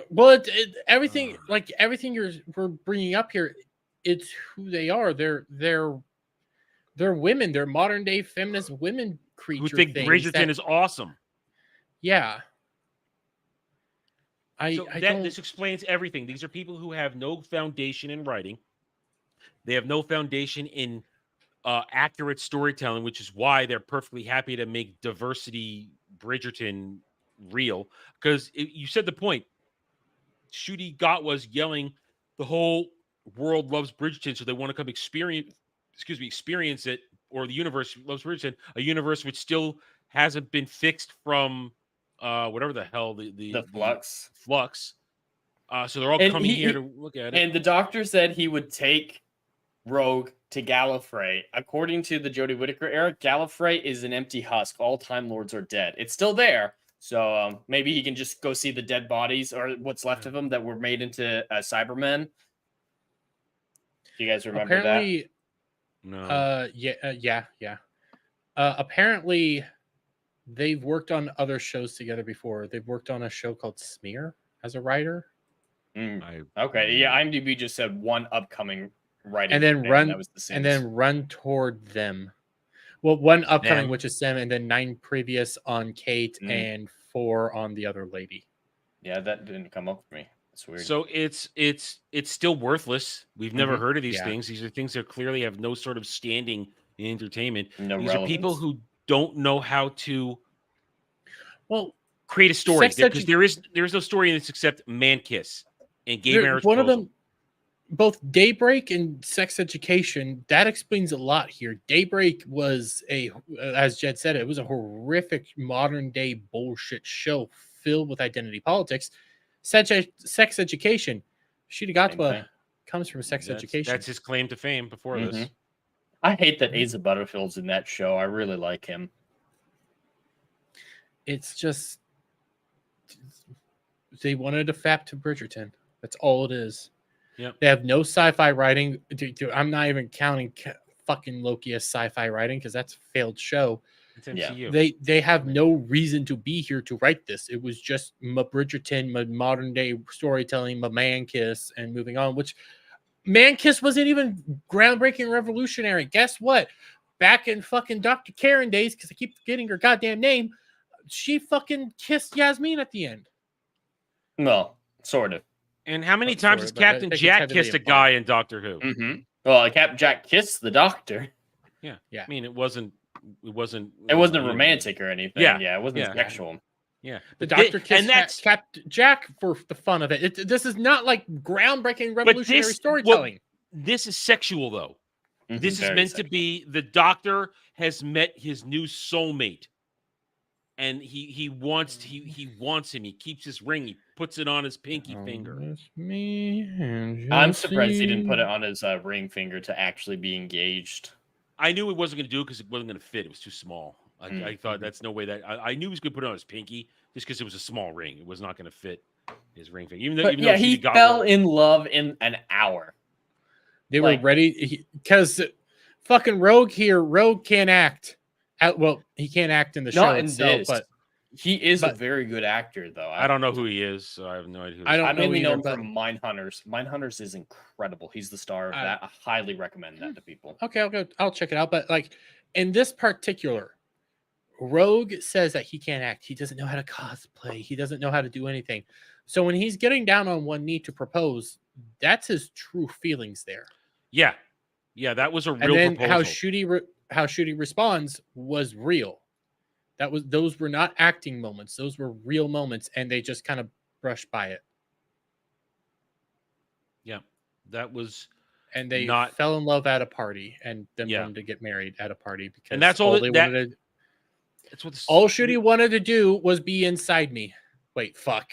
Well, everything we're bringing up here, it's who they are. They're women. They're modern day feminist women creature who think things Bridgerton is awesome. Yeah. This explains everything. These are people who have no foundation in writing. They have no foundation in accurate storytelling, which is why they're perfectly happy to make diversity Bridgerton real. Because you said the point. Shooty got was yelling, the whole world loves Bridgerton, so they want to come experience it, or the universe loves Bridgerton, a universe which still hasn't been fixed from whatever the hell the flux. So they're all coming here to look at it. And the doctor said he would take Rogue to Gallifrey. According to the Jodie Whittaker era, Gallifrey is an empty husk. All Time Lords are dead. It's still there. So maybe he can just go see the dead bodies or what's left of them that were made into Cybermen. Do you guys remember apparently, that? No. Yeah. Apparently, they've worked on other shows together before. They've worked on a show called Smear as a writer. Okay. Yeah. IMDb just said one upcoming writing, and then run run toward them. Well, one upcoming, which is Sam, and then 9 previous on Kate and 4 on the other lady. Yeah, that didn't come up for me. It's weird. So it's still worthless. We've never heard of these things. These are things that clearly have no sort of standing in entertainment. These are people who don't know how to create a story, because there is no story in this except man kiss and gay marriage. One of them, both Daybreak and Sex Education, that explains a lot here. Daybreak was as Jed said, it was a horrific modern day bullshit show filled with identity politics. Sex Education, Shooty comes from Sex Education. That's his claim to fame before this. I hate that Asa Butterfield's in that show. I really like him. It's just they wanted to fap to Bridgerton. That's all it is. Yep. They have no sci-fi writing. Dude, I'm not even counting fucking Loki as sci-fi writing because that's a failed show. It's MCU. They have no reason to be here to write this. It was just my Bridgerton, my modern day storytelling, my Man Kiss, and moving on. Which Man Kiss wasn't even groundbreaking, revolutionary. Guess what? Back in fucking Dr. Karen days, because I keep forgetting her goddamn name, she fucking kissed Yasmin at the end. No, sort of. And how many times has Captain Jack kissed a guy in Doctor Who? Well, Captain Jack kissed the Doctor. Yeah. I mean, it wasn't romantic or anything. Yeah, it wasn't sexual. Yeah, The Doctor and that's Captain Jack for the fun of it. This is not like groundbreaking, revolutionary storytelling. This is sexual, though. This is meant to be the Doctor has met his new soulmate, and he wants him. He keeps his ring. He puts it on his pinky finger. I'm surprised he didn't put it on his ring finger to actually be engaged. I knew he wasn't going to do it because it wasn't going to fit. It was too small. I thought that's no way that I knew he was going to put it on his pinky just because it was a small ring. It was not going to fit his ring finger. Even though he fell in love in an hour. They were ready because fucking Rogue can't act. He can't act in the show itself, but he is a very good actor, though. I don't know who he is, so I have no idea. I mainly know him from Mindhunters. Mindhunters is incredible. He's the star of that. I highly recommend that to people. Okay, I'll check it out. But like in this particular, Rogue says that he can't act. He doesn't know how to cosplay. He doesn't know how to do anything. So when he's getting down on one knee to propose, that's his true feelings there. Yeah, that was a real and then proposal. how Shooty responds was real. Those were not acting moments. Those were real moments, and they just kind of brushed by it. Yeah, that was. And they fell in love at a party, and then wanted to get married at a party because and that's all they wanted. All Shooty wanted to do was be inside me. Wait, fuck.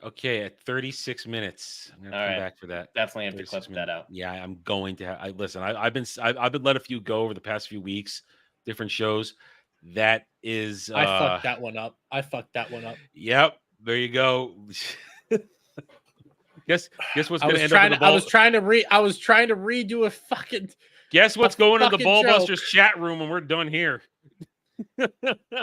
Okay, at 36 minutes, I'm gonna come back for that. Definitely have to clip that out. Yeah, I'm going to. Listen. I've been let a few go over the past few weeks, different shows. That is. I fucked that one up. Yep. There you go. Guess what's going to end up in the ball? I was trying to redo a fucking. Guess what's going in the Ballbusters chat room when we're done here?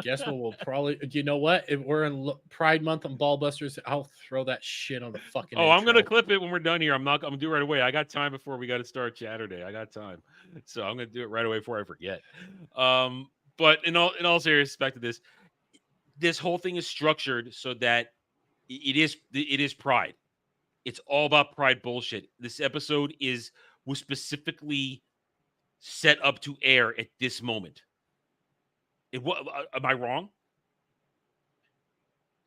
Guess what? We'll probably. You know what? If we're in Pride Month on Ballbusters, I'll throw that shit on the fucking. Oh, intro. I'm gonna clip it when we're done here. I'm gonna do it right away. I got time before we got to start Saturday. I got time, so I'm gonna do it right away before I forget. But in all serious respect to this whole thing is structured so that it is Pride. It's all about Pride bullshit. This episode was specifically set up to air at this moment. Am I wrong?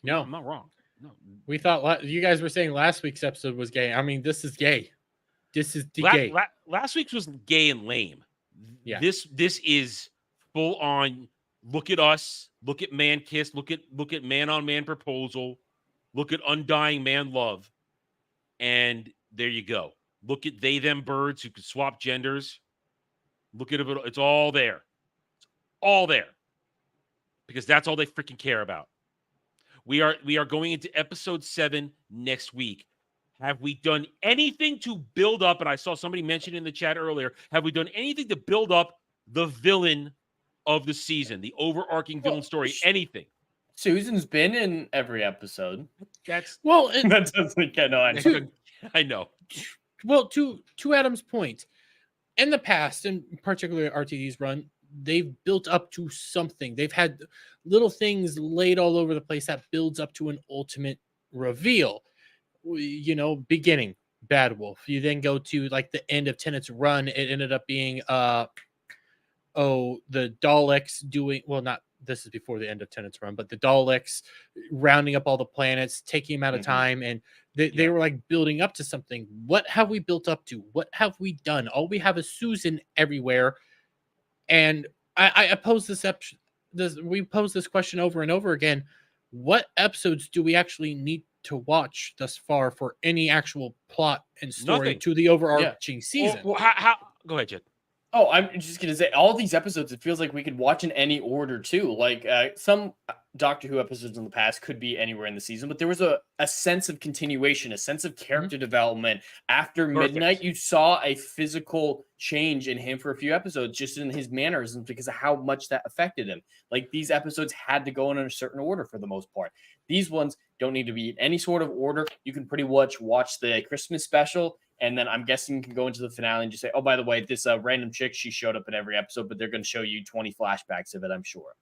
No, I'm not wrong. No, we thought you guys were saying last week's episode was gay. I mean, this is gay. This is gay. Last week's was gay and lame. Yeah. This is full on. Look at us. Look at man kiss. Look at man on man proposal. Look at undying man love. And there you go. Look at they them birds who could swap genders. Look at it. It's all there. It's all there. Because that's all they freaking care about. We are going into episode 7 next week. Have we done anything to build up? And I saw somebody mention in the chat earlier. Have we done anything to build up the villain of the season, the overarching villain story? Anything? Susan's been in every episode. That's that doesn't get on. I know. Well, to Adam's point, in the past, and particularly RTD's run, they've built up to something. They've had little things laid all over the place that builds up to an ultimate reveal. You know, beginning Bad Wolf. You then go to like the end of Tennant's run. It ended up being the Daleks doing not. This is before the end of Tennant's run, but the Daleks rounding up all the planets, taking them out of time, and they were like building up to something. What have we built up to? What have we done? All we have is Susan everywhere. And I pose we pose this question over and over again. What episodes do we actually need to watch thus far for any actual plot and story to the overarching season? Well, how? Go ahead, Jed. Oh, I'm just going to say, all these episodes, it feels like we could watch in any order, too. Like, some Doctor Who episodes in the past could be anywhere in the season, but there was a sense of continuation, a sense of character development. After midnight, you saw a physical change in him for a few episodes, just in his mannerisms, because of how much that affected him. Like, these episodes had to go in a certain order for the most part. These ones don't need to be in any sort of order. You can pretty much watch the Christmas special, and then I'm guessing you can go into the finale and just say, oh, by the way, this random chick, she showed up in every episode, but they're going to show you 20 flashbacks of it, I'm sure.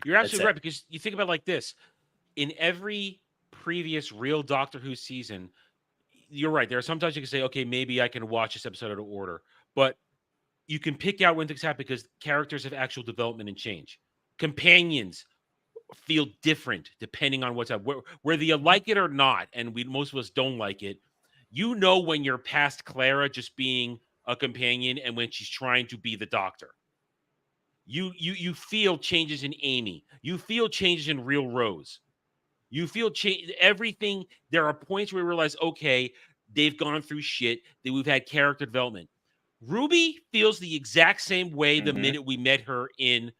You're absolutely right, because you think about it like this. In every previous real Doctor Who season, you're right. There are sometimes you can say, okay, maybe I can watch this episode out of order. But you can pick out when things happen because characters have actual development and change. Companions feel different depending on what's up. Whether you like it or not, and most of us don't like it, you know when you're past Clara just being a companion and when she's trying to be the Doctor. You feel changes in Amy. You feel changes in Real Rose. You feel everything. There are points where we realize, okay, they've gone through shit, that we've had character development. Ruby feels the exact same way the minute we met her in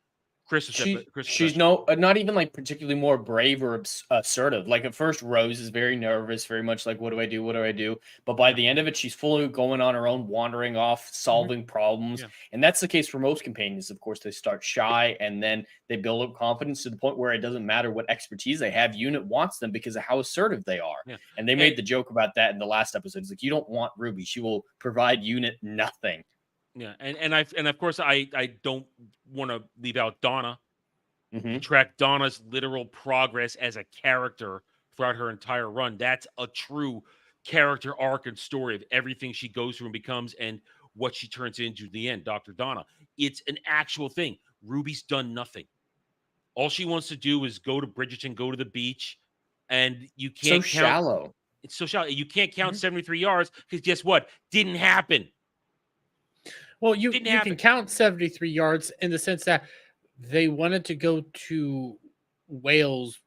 Christmas. She's not even like particularly more brave or assertive. Like at first, Rose is very nervous, very much like, what do I do? What do I do? But by the end of it, she's fully going on her own, wandering off, solving problems. Yeah. And that's the case for most companions. Of course, they start shy and then they build up confidence to the point where it doesn't matter what expertise they have. Unit wants them because of how assertive they are. Yeah. And they made the joke about that in the last episode. It's like, you don't want Ruby. She will provide Unit nothing. Yeah, and of course I don't want to leave out Donna. Track Donna's literal progress as a character throughout her entire run. That's a true character arc and story of everything she goes through and becomes and what she turns into in the end. Dr. Donna. It's an actual thing. Ruby's done nothing. All she wants to do is go to Bridgerton, go to the beach, and you can't count. Shallow. It's so shallow. You can't count 73 yards because guess what? Didn't happen. Well, you can count 73 yards in the sense that they wanted to go to Wales.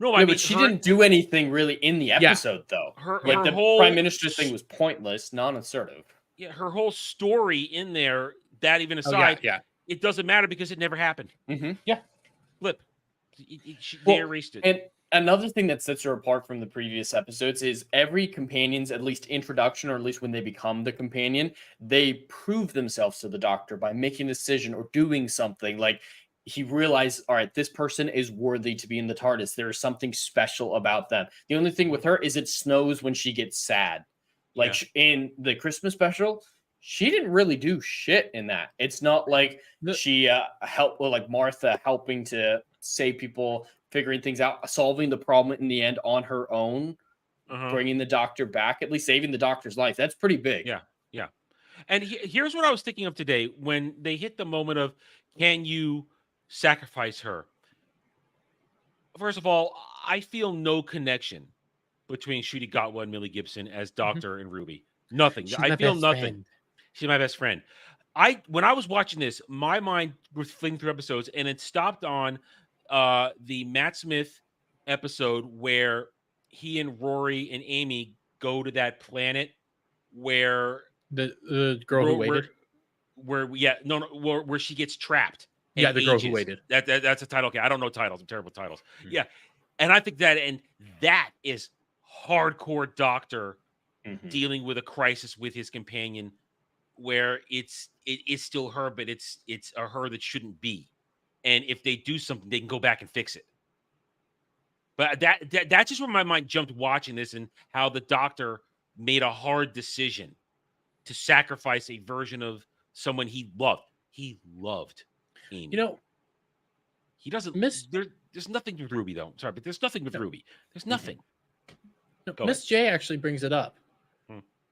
No, I mean, but she didn't do anything really in the episode, though. Her the whole Prime Minister thing was pointless, non-assertive. Yeah, her whole story in there, that even aside, it doesn't matter because it never happened. Yeah. Flip. They erased it. And another thing that sets her apart from the previous episodes is every companion's, at least introduction, or at least when they become the companion, they prove themselves to the Doctor by making a decision or doing something. Like, he realized, all right, this person is worthy to be in the TARDIS. There is something special about them. The only thing with her is it snows when she gets sad. Like in the Christmas special, she didn't really do shit in that. It's not like she helped, like Martha helping to save people, figuring things out, solving the problem in the end on her own, bringing the Doctor back, at least saving the Doctor's life. That's pretty big. Yeah. And here's what I was thinking of today when they hit the moment of, can you sacrifice her? First of all, I feel no connection between Ncuti Gatwa and Millie Gibson as Doctor and Ruby. Nothing. I feel nothing. Friend. She's my best friend. When I was watching this, my mind was flinging through episodes, and it stopped on the Matt Smith episode where he and Rory and Amy go to that planet where the girl who waited, where she gets trapped. Yeah, the girl who waited. That's a title. Okay, I don't know titles. I'm terrible at titles. Yeah, and I think that is hardcore Doctor dealing with a crisis with his companion, where it is still her, but it's a her that shouldn't be. And if they do something, they can go back and fix it. But that's just where my mind jumped watching this, and how the Doctor made a hard decision to sacrifice a version of someone he loved. He loved Amy. You know, he doesn't there's nothing with Ruby, though. Sorry, but there's nothing with Ruby. There's nothing. No, Miss J actually brings it up.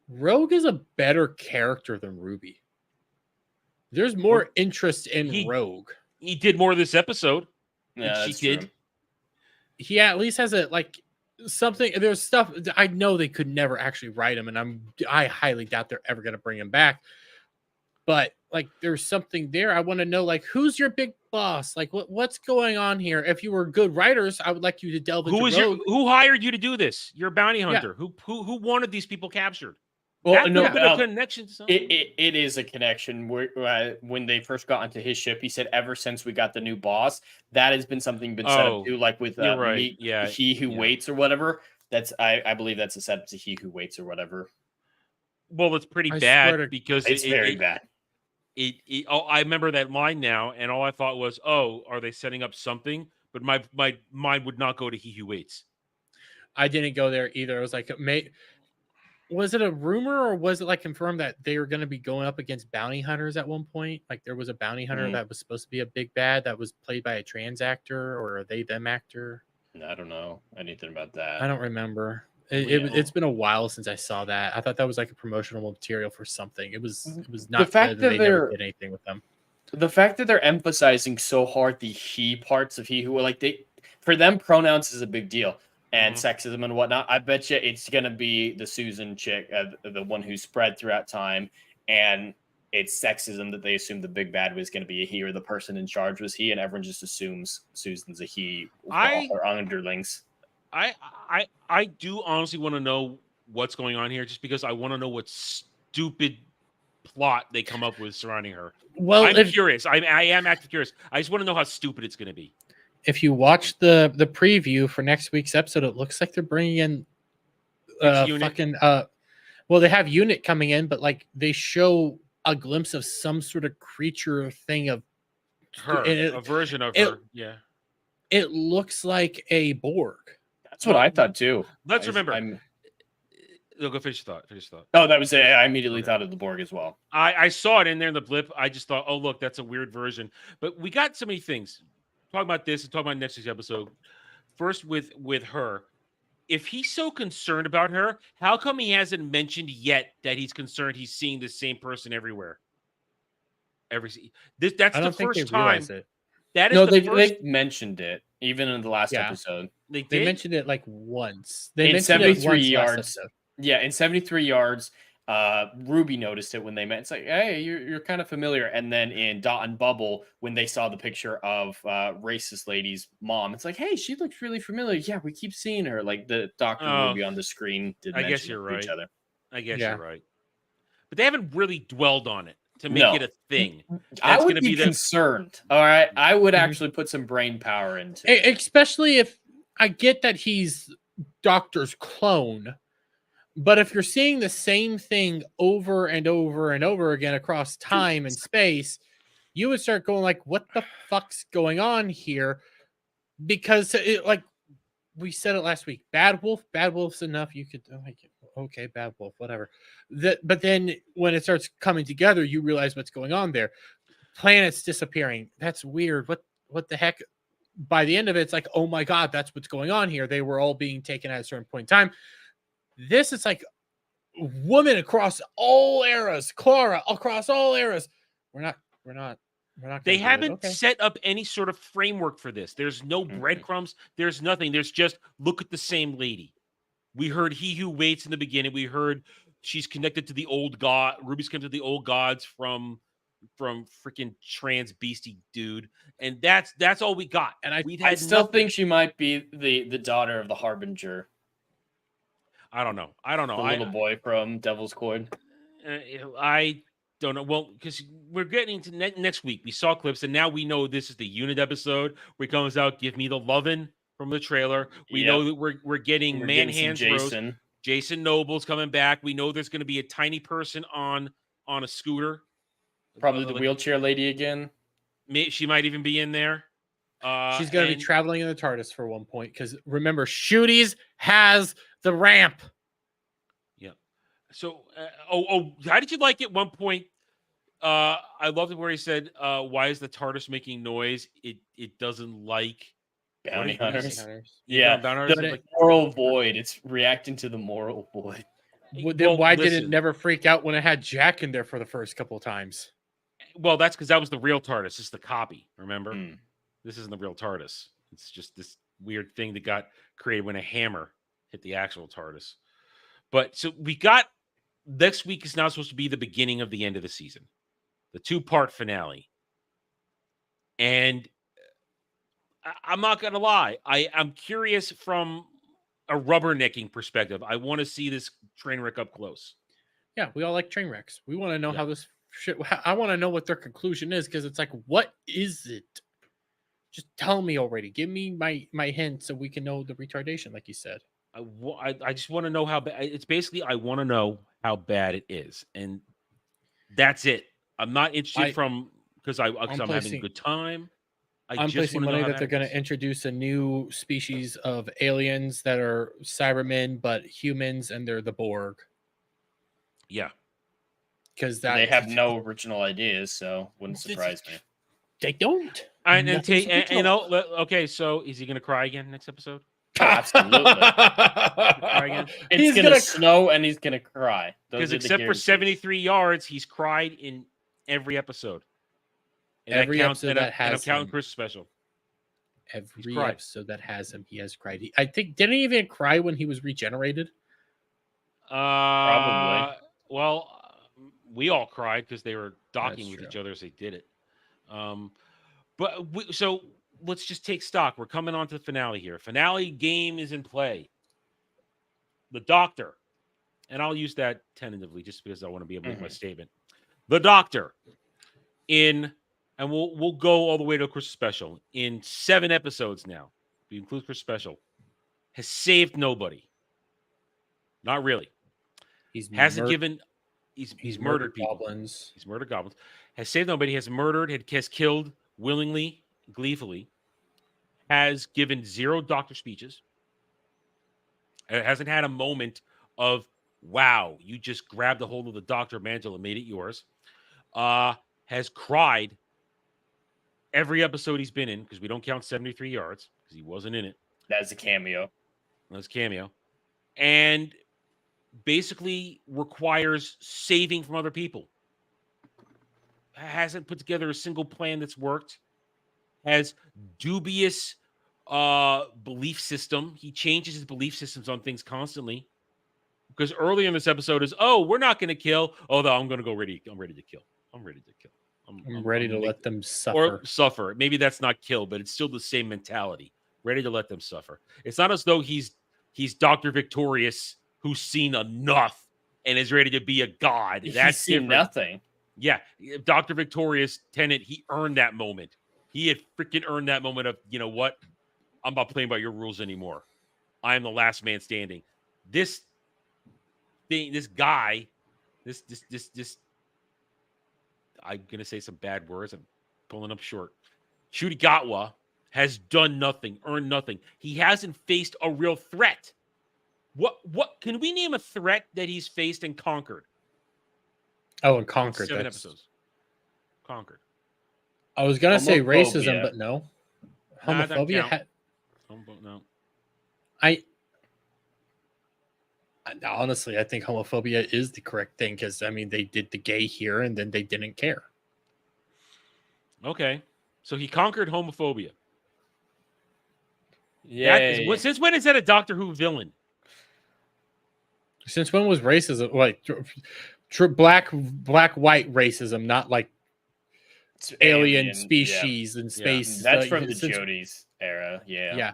Rogue is a better character than Ruby. There's more interest in Rogue. He did more this episode. Yeah, she did. True. He at least has something. There's stuff I know they could never actually write him, and I highly doubt they're ever going to bring him back. But there's something there. I want to know, who's your big boss? What's going on here? If you were good writers, I would like you to delve into Rogue. Who hired you to do this? You're a bounty hunter. Yeah. Who wanted these people captured? Well, that could have been a connection to something. It is a connection. Where when they first got onto his ship, he said, ever since we got the new boss, that has been something set up too, with right. He Who Waits or whatever. That's I believe that's a setup to He Who Waits or whatever. Well, it's pretty bad because it's very bad. I remember that line now, and all I thought was, oh, are they setting up something? But my mind would not go to He Who Waits. I didn't go there either. I was like, was it a rumor, or was it confirmed that they were going to be going up against bounty hunters at one point? There was a bounty hunter that was supposed to be a big bad that was played by a trans actor, or a them actor? I don't know anything about that. I don't remember. It's been a while since I saw that. I thought that was a promotional material for something. It was not the fact that they never did anything with them. The fact that they're emphasizing so hard the he parts of he who, like, for them, pronouns is a big deal, and sexism and whatnot. I bet you it's gonna be the Susan chick, the one who spread throughout time, and it's sexism that they assume the big bad was going to be a he, or the person in charge was he, and everyone just assumes Susan's a he or underlings. I do honestly want to know what's going on here, just because I want to know what stupid plot they come up with surrounding her. Well, I'm curious. I am actually curious. I just want to know how stupid it's going to be. If you watch the preview for next week's episode, it looks like they're bringing in well, they have Unit coming in, but like they show a glimpse of some sort of creature thing of her, a version of her. Yeah, it looks like a Borg. That's what I thought too. Let's remember. Go finish your thought. Oh, that was it. I immediately thought of the Borg as well. I saw it in there in the blip. I just thought, oh look, that's a weird version. But we got so many things. Talk about this and talk about next week's episode. First with her. If he's so concerned about her, how come he hasn't mentioned yet that he's concerned he's seeing the same person everywhere? That's the first time. That is they mentioned it even in the last episode. They mentioned it like once. They mentioned 73 yards. Yeah, in 73 yards. Ruby noticed it when they met. It's like, hey, you're kind of familiar. And then in Dot and Bubble, when they saw the picture of racist lady's mom, it's like, hey, she looks really familiar. Yeah, we keep seeing her. Like the Dr. Ruby on the screen did mention guess you're right. each other. I guess you're right. But they haven't really dwelled on it to make it a thing. I would be concerned. All right. I would actually put some brain power into it. Especially if I get that he's Doctor's clone. But if you're seeing the same thing over and over and over again across time and space, you would start going like, what the fuck's going on here? Because like we said it last week, bad wolf's enough. You could like, okay, bad wolf, whatever. But then when it starts coming together, you realize what's going on there. Planets disappearing. That's weird. What the heck? By the end of it, it's like, oh my God, that's what's going on here. They were all being taken at a certain point in time. This is like woman across all eras, Clara across all eras. We're not. They haven't set up any sort of framework for this. There's no breadcrumbs. There's nothing. There's just look at the same lady. We heard he who waits in the beginning. We heard she's connected to the old god. Ruby's connected to the old gods from freaking trans beastie dude, and that's all we got. And I still think she might be the daughter of the Harbinger. I don't know. The little boy from Devil's Cord. I don't know. Well, because we're getting to next week. We saw clips, and now we know this is the Unit episode where he comes out, give me the lovin' from the trailer. We know that we're getting Manhand's Rose. Jason Noble's coming back. We know there's going to be a tiny person on a scooter. Probably the wheelchair lady again. She might even be in there. She's going to be traveling in the TARDIS for one point, because remember, Shooties has the ramp. Yeah. So, how did you like it? One point, I loved it where he said, "Why is the TARDIS making noise? It doesn't like bounty hunters." Yeah, the moral void. It's reacting to the moral void. Then why did it never freak out when it had Jack in there for the first couple of times? Well, that's because that was the real TARDIS. It's the copy. Remember. This isn't the real TARDIS. It's just this weird thing that got created when a hammer hit the actual TARDIS. But so we got next week is now supposed to be the beginning of the end of the season, the 2-part finale. And I'm not going to lie. I'm curious from a rubbernecking perspective. I want to see this train wreck up close. Yeah, we all like train wrecks. We want to know how this shit. I want to know what their conclusion is, because it's like, what is it? Just tell me already. Give me my hint so we can know the retardation, like you said. I just want to know how bad. It's basically I want to know how bad it is, and that's it. I'm not interested because I'm having a good time. I'm placing money that they're going to introduce a new species of aliens that are Cybermen but humans, and they're the Borg. Yeah, because they have no original ideas, so wouldn't surprise me. They don't. Okay, so is he going to cry again next episode? Absolutely. It's going to snow and he's going to cry. Because except for 73 yards, he's cried in every episode. Every episode that has I'm counting him. Chris special. Every episode that has him, he has cried. I think didn't he even cry when he was regenerated? Probably. Well, we all cried because they were docking with each other as they did it. So let's just take stock. We're coming on to the finale here. Finale game is in play. The Doctor, and I'll use that tentatively just because I want to be able to make my statement. The Doctor and we'll go all the way to Chris special in 7 episodes now. We include Chris special. Has saved nobody. Not really. He's murdered people. Goblins. He's murdered goblins. Has saved nobody. Has murdered. Has killed willingly, gleefully. Has given 0 doctor speeches. It hasn't had a moment of, wow, you just grabbed a hold of the doctor mantle and made it yours. Has cried every episode he's been in, because we don't count 73 yards, because he wasn't in it. That's a cameo. That's a cameo. And basically requires saving from other people. Hasn't put together a single plan that's worked. Has dubious belief system. He changes his belief systems on things constantly. Because early in this episode is, we're not going to kill. Oh, no, I'm ready to kill. I'm ready to kill. I'm ready to let them suffer. Or suffer. Maybe that's not kill, but it's still the same mentality. Ready to let them suffer. It's not as though he's Dr. Victorious who's seen enough and is ready to be a god. That's seen nothing. Yeah. Dr. Victorious, Tennant, he earned that moment. He had freaking earned that moment of, you know what? I'm not playing by your rules anymore. I am the last man standing. This guy, I'm going to say some bad words. I'm pulling up short. Chudigatwa has done nothing, earned nothing. He hasn't faced a real threat. What can we name a threat that he's faced and conquered? Oh, and conquered. 7 episodes. Conquered. I was going to say racism, but no. Homophobia. No. Honestly, I think homophobia is the correct thing because, I mean, they did the gay here and then they didn't care. Okay. So he conquered homophobia. Yeah. Since when is that a Doctor Who villain? Since when was racism like black-white racism, not like alien species and space? That's from the Jodie's era. Yeah.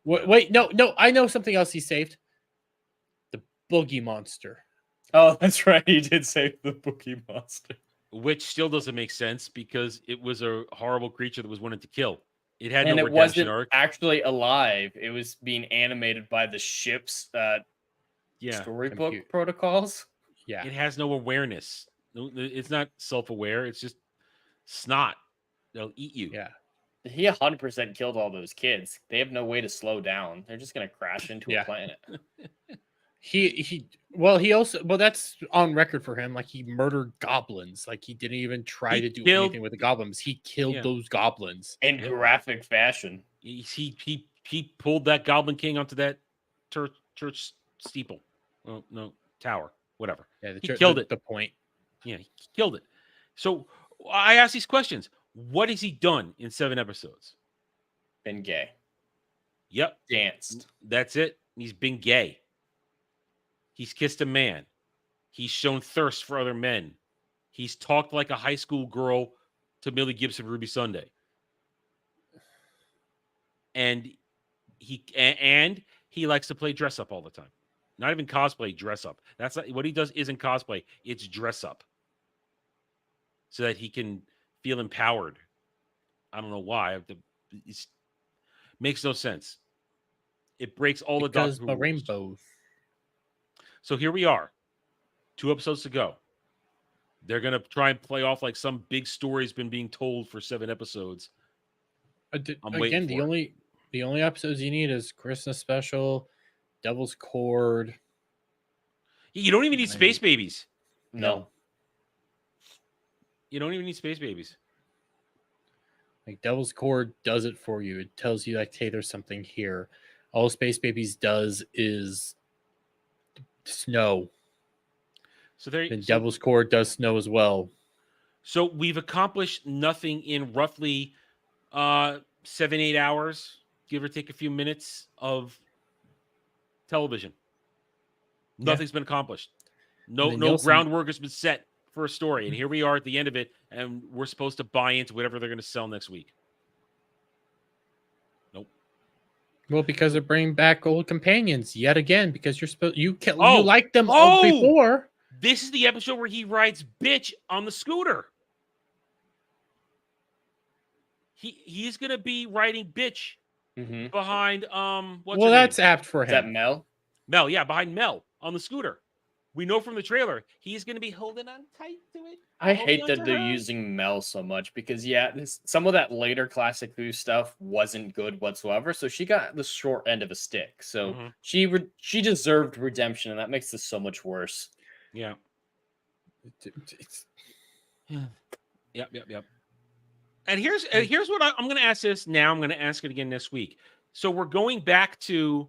Wait, no, I know something else he saved. The Boogie Monster. Oh, that's right. He did save the Boogie Monster. Which still doesn't make sense because it was a horrible creature that was wanted to kill. It had and no it redemption wasn't arc. Actually alive. It was being animated by the ship's storybook protocols. Yeah. It has no awareness. It's not self-aware. It's just snot. They'll eat you. Yeah. He 100% killed all those kids. They have no way to slow down. They're just going to crash into a planet. He also that's on record for him. Like he murdered goblins. Like he didn't even try to do anything with the goblins. He killed those goblins in graphic fashion. He pulled that Goblin King onto that church steeple. Well, no, tower, whatever. Yeah, he killed it. The point. Yeah, he killed it. So I ask these questions. What has he done in 7 episodes? Been gay. Yep. Danced. That's it. He's been gay. He's kissed a man. He's shown thirst for other men. He's talked like a high school girl to Millie Gibson Ruby Sunday. And he likes to play dress up all the time. Not even cosplay, dress up. That's not what he does. Isn't cosplay. It's dress up. So that he can feel empowered. I don't know why. It makes no sense. It breaks all the Doctor Who rainbows. So here we are. 2 episodes to go. They're going to try and play off like some big story's been being told for 7 episodes. Again, the only episodes you need is Christmas special, Devil's Cord. You don't even need space babies. No. You don't even need space babies. Like Devil's Cord does it for you. It tells you like, hey, there's something here. All Space Babies does is snow. So there. And Devil's Cord does snow as well. So we've accomplished nothing in roughly 7-8 hours, give or take a few minutes of television. Nothing's been accomplished. No groundwork has been set for a story. And here we are at the end of it, and we're supposed to buy into whatever they're going to sell next week. Nope. Well, because they're bringing back old companions yet again, because you liked them before. This is the episode where he rides bitch on the scooter. He's gonna be riding bitch behind that's apt for him. Is that Mel? Mel, yeah, behind Mel on the scooter. We know from the trailer he's gonna be holding on tight to it. I hate that they're using Mel so much because some of that later classic Who stuff wasn't good whatsoever. So she got the short end of a stick. So she deserved redemption, and that makes this so much worse. Yeah. Yep. And here's what I'm going to ask this now. I'm going to ask it again this week. So we're going back to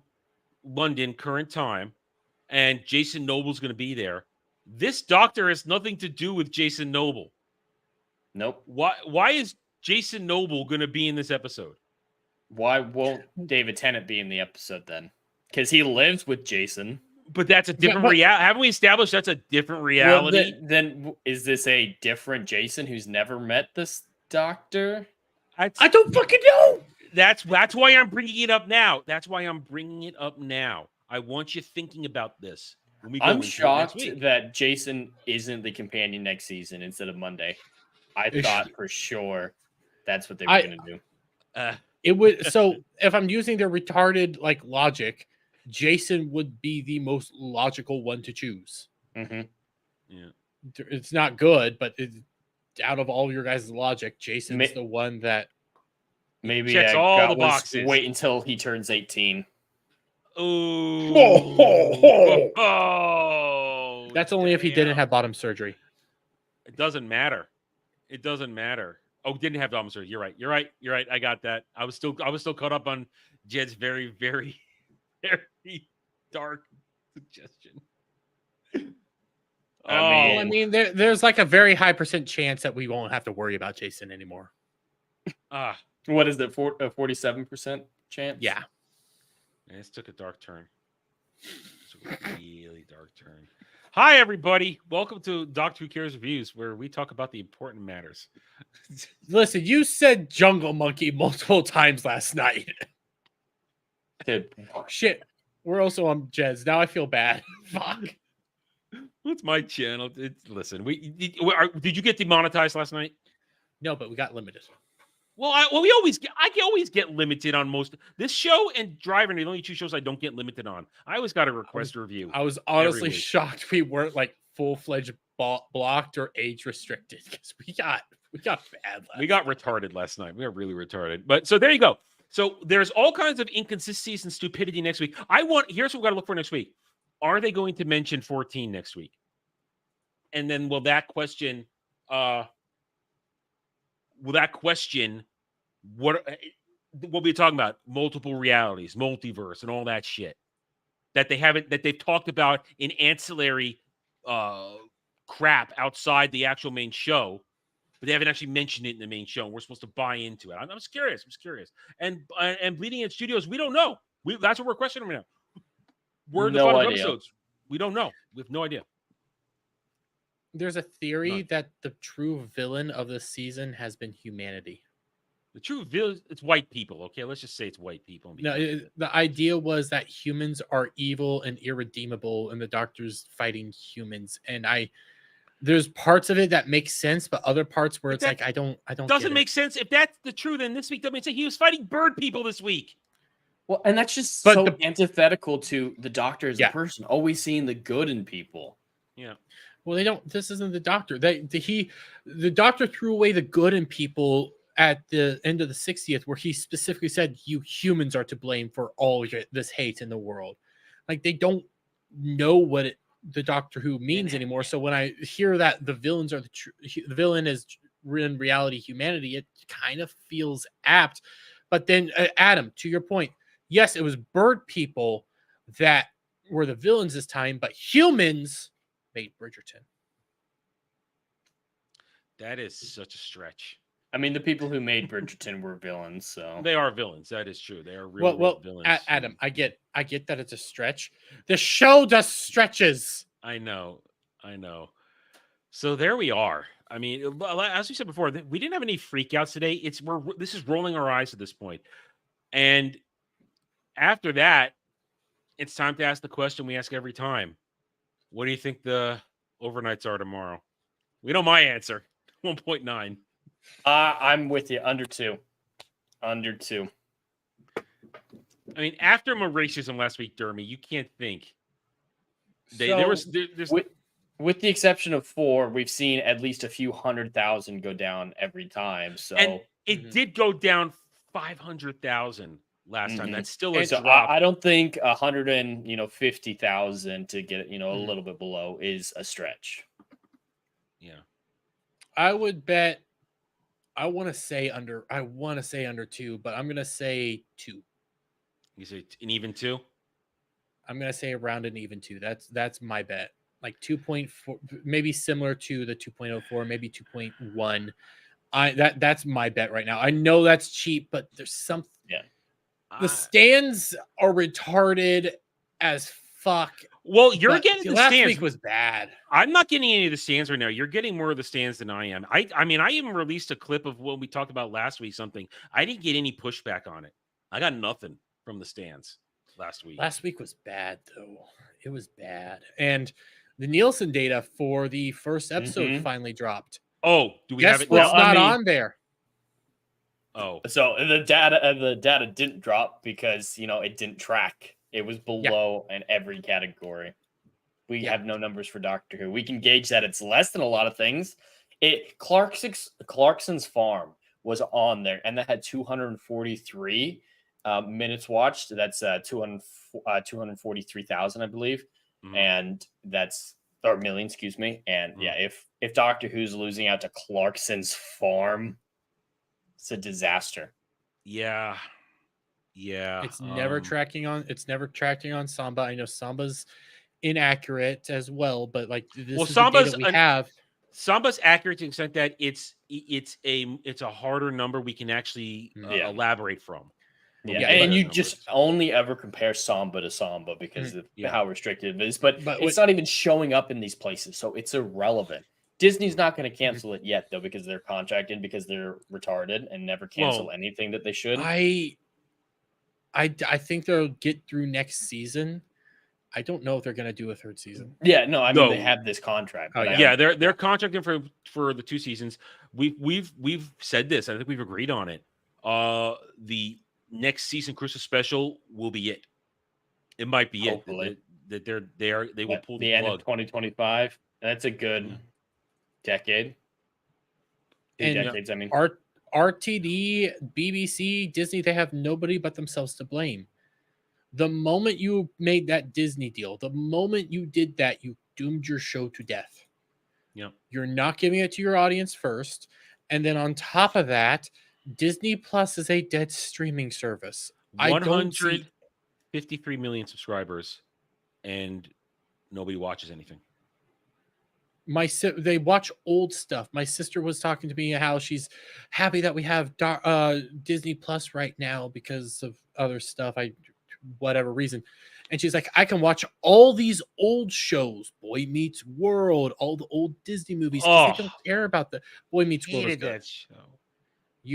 London, current time, and Jason Noble's going to be there. This doctor has nothing to do with Jason Noble. Nope. Why is Jason Noble going to be in this episode? Why won't David Tennant be in the episode then? Because he lives with Jason. But that's a different reality. Haven't we established that's a different reality? Well, then is this a different Jason who's never met this doctor? I don't fucking know. That's why I'm bringing it up now. I want you thinking about this. I'm shocked that Jason isn't the companion next season instead of Monday. I thought for sure that's what they were going to do. It would. So if I'm using their retarded logic, Jason would be the most logical one to choose. Yeah, it's not good, but out of all your guys' logic, Jason's the one that maybe checks all the boxes. Wait until he turns 18. Oh, that's only if he didn't have bottom surgery. It doesn't matter. Oh, didn't have bottom surgery. You're right. I got that. I was still caught up on Jed's very, very, very dark suggestion. I mean, there's a very high % chance that we won't have to worry about Jason anymore. What is it? 47% chance? Yeah. This took a dark turn. Really dark turn. Hi, everybody. Welcome to Doctor Who Cares Reviews, where we talk about the important matters. Listen, you said Jungle Monkey multiple times last night. Dude. Shit. We're also on Jez. Now I feel bad. Fuck. What's my channel? Listen, did you get demonetized last night? No, but we got limited. Well, I can always get limited on most. This show and Driver are the only two shows I don't get limited on. I always got to request a review. I was honestly shocked we weren't full-fledged blocked or age restricted because we got bad. We got retarded last night. We got really retarded. But so there you go. So there's all kinds of inconsistencies and stupidity next week. Here's what we got to look for next week. Are they going to mention 14 next week? And then will that question what we're talking about? Multiple realities, multiverse, and all that shit that they've talked about in ancillary crap outside the actual main show, but they haven't actually mentioned it in the main show. And we're supposed to buy into it. I'm just curious. And Bleeding Edge Studios, we don't know. That's what we're questioning right now. We're in the final episodes. We don't know. We have no idea. There's a theory that the true villain of the season has been humanity. The true villain, it's white people. Okay, let's just say it's white people. No, the idea was that humans are evil and irredeemable, and the Doctor's fighting humans. And there's parts of it that make sense, but other parts where it's I don't. Doesn't make sense. If that's the truth, then this week doesn't make sense. He was fighting bird people this week. Well, and that's just antithetical to the Doctor as a person, always seeing the good in people. Yeah. Well, they don't. This isn't the Doctor. The Doctor threw away the good in people at the end of the 60th, where he specifically said, "You humans are to blame for all this hate in the world." They don't know what the Doctor Who means anymore. So when I hear that the villains are the villain is in reality humanity, it kind of feels apt. But then, Adam, to your point, yes, it was bird people that were the villains this time, but humans made Bridgerton. That is such a stretch. I mean, the people who made Bridgerton were villains, so they are villains. That is true. They are real villains. Adam, I get that it's a stretch. The show does stretches. I know. So there we are. I mean, as we said before, we didn't have any freakouts today. This is rolling our eyes at this point. And after that, it's time to ask the question we ask every time. What do you think the overnights are tomorrow? We know my answer. 1.9. I'm with you. Under 2. Under 2. I mean, after racism last week, Dermy, you can't think. With the exception of 4, we've seen at least a few 100,000 go down every time. So and it did go down 500,000 last time. That's still a drop. I don't think 150,000 to get a little bit below is a stretch. Yeah, I would bet. I want to say under 2, but I'm gonna say 2. You say an even 2. I'm gonna say around an even 2. That's my bet. Like 2.4, maybe similar to the 2.04, maybe 2.1. That's my bet right now. I know that's cheap, but there's something. Yeah. The stands are retarded as fuck. Well, you're getting the last stands. Week was bad. I'm not getting any of the stands right now. You're getting more of the stands than I am. I mean, I even released a clip of what we talked about last week. Something I didn't get any pushback on it. I got nothing from the stands last week. Last week was bad though. It was bad, and the Nielsen data for the first episode finally dropped. Oh, do we have it? What's not on there? Oh, so the data didn't drop because it didn't track. It was below in every category. We have no numbers for Doctor Who. We can gauge that it's less than a lot of things. Clarkson's Farm was on there, and that had 243 minutes watched. That's 243,000, I believe. And that's million, excuse me. And if Doctor Who's losing out to Clarkson's Farm, it's a disaster. Yeah. It's never tracking on Samba. I know Samba's inaccurate as well, but like this is the data we have. Samba's accurate to the extent that it's a harder number we can actually elaborate from. Yeah, and you just only ever compare Samba to Samba because of how restricted it is. But it's not even showing up in these places, so it's irrelevant. Disney's not going to cancel it yet, though, because they're contracted, because they're retarded and never cancel anything that they should. I think they'll get through next season. I don't know if they're going to do a third season. Yeah, no, I mean they have this contract. They're contracting for the 2 seasons. We've said this. I think we've agreed on it. The next season Christmas special will be it. It might be Hopefully. They will pull the end plug. of 2025. That's a good decade. 2 decades. I mean, RTD, BBC, Disney, they have nobody but themselves to blame. The moment you made that Disney deal, the moment you did that, you doomed your show to death. Yeah, you're not giving it to your audience first, and then on top of that, Disney Plus is a dead streaming service. 153 million subscribers, and nobody watches anything. They watch old stuff. My sister was talking to me how she's happy that we have Disney Plus right now because of other stuff, whatever reason. And she's like, I can watch all these old shows, Boy Meets World, all the old Disney movies. I don't care about the Boy Meets World. That show. I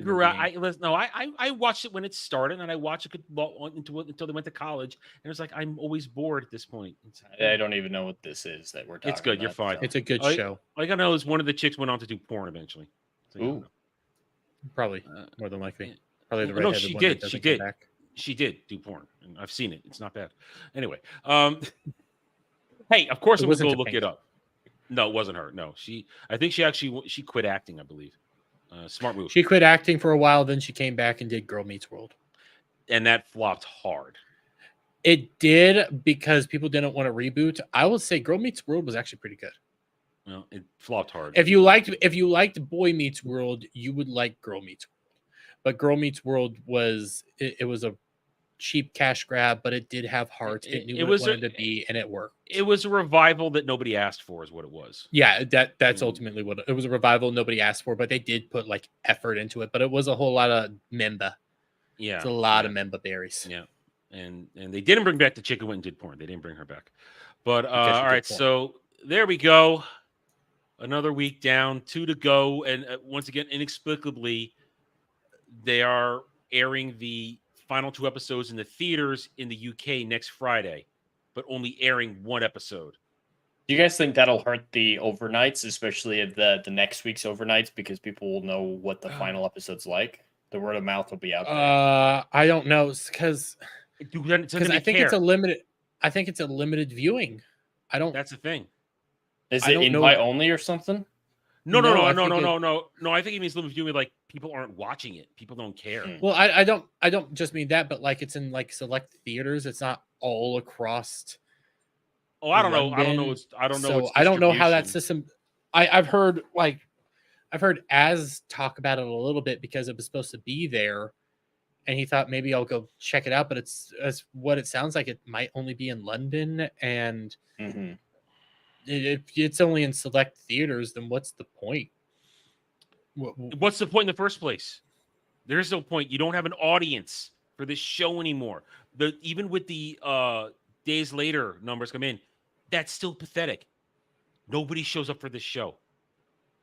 grew up. I watched it when it started, and I watched it until they went to college. And it was like, I'm always bored at this point. I don't even know what this is that we're talking about. It's good. You're fine. It's a good show. All I gotta know is one of the chicks went on to do porn eventually. Ooh, probably more than likely. Probably the redheaded she one did. that She doesn't come did. back. She did do porn, and I've seen it. It's not bad. Anyway, hey, of course I'm gonna go look it up. No, it wasn't her. No, I think she quit acting, I believe. Smart move. She quit acting for a while, then she came back and did Girl Meets World. And that flopped hard. It did because people didn't want to reboot. I would say Girl Meets World was actually pretty good. Well, it flopped hard. If you liked Boy Meets World, you would like Girl Meets World. But Girl Meets World was a cheap cash grab, but it did have heart. It knew what it wanted to be, and it worked. It was a revival that nobody asked for, is what it was. Yeah, that's ultimately what it was. A revival nobody asked for, but they did put like effort into it. But it was a whole lot of memba. Yeah, it's a lot of memba berries. Yeah, and they didn't bring back the chick who went and did porn. They didn't bring her back. But all right, so there we go. Another week down, 2 to go, and once again, inexplicably, they are airing the final 2 episodes in the theaters in the UK next Friday, but only airing 1 episode. Do you guys think that'll hurt the overnights, especially the next week's overnights, because people will know what the final episode's like? The word of mouth will be out there. I don't know, because I think it's a limited. I think it's a limited viewing. I don't. That's the thing. Is it invite only or something? No. I think it means limited viewing. Like people aren't watching it. People don't care. Well, I don't just mean that, but like it's in like select theaters. It's not all across. Oh, I don't know. I don't know. I don't know how that system. I've heard Az talk about it a little bit because it was supposed to be there, and he thought maybe I'll go check it out. But it's as what it sounds like. It might only be in London, and if it's only in select theaters, then what's the point? What's the point in the first place? There's no point. You don't have an audience for this show anymore. Even with the days later numbers come in, that's still pathetic. Nobody shows up for this show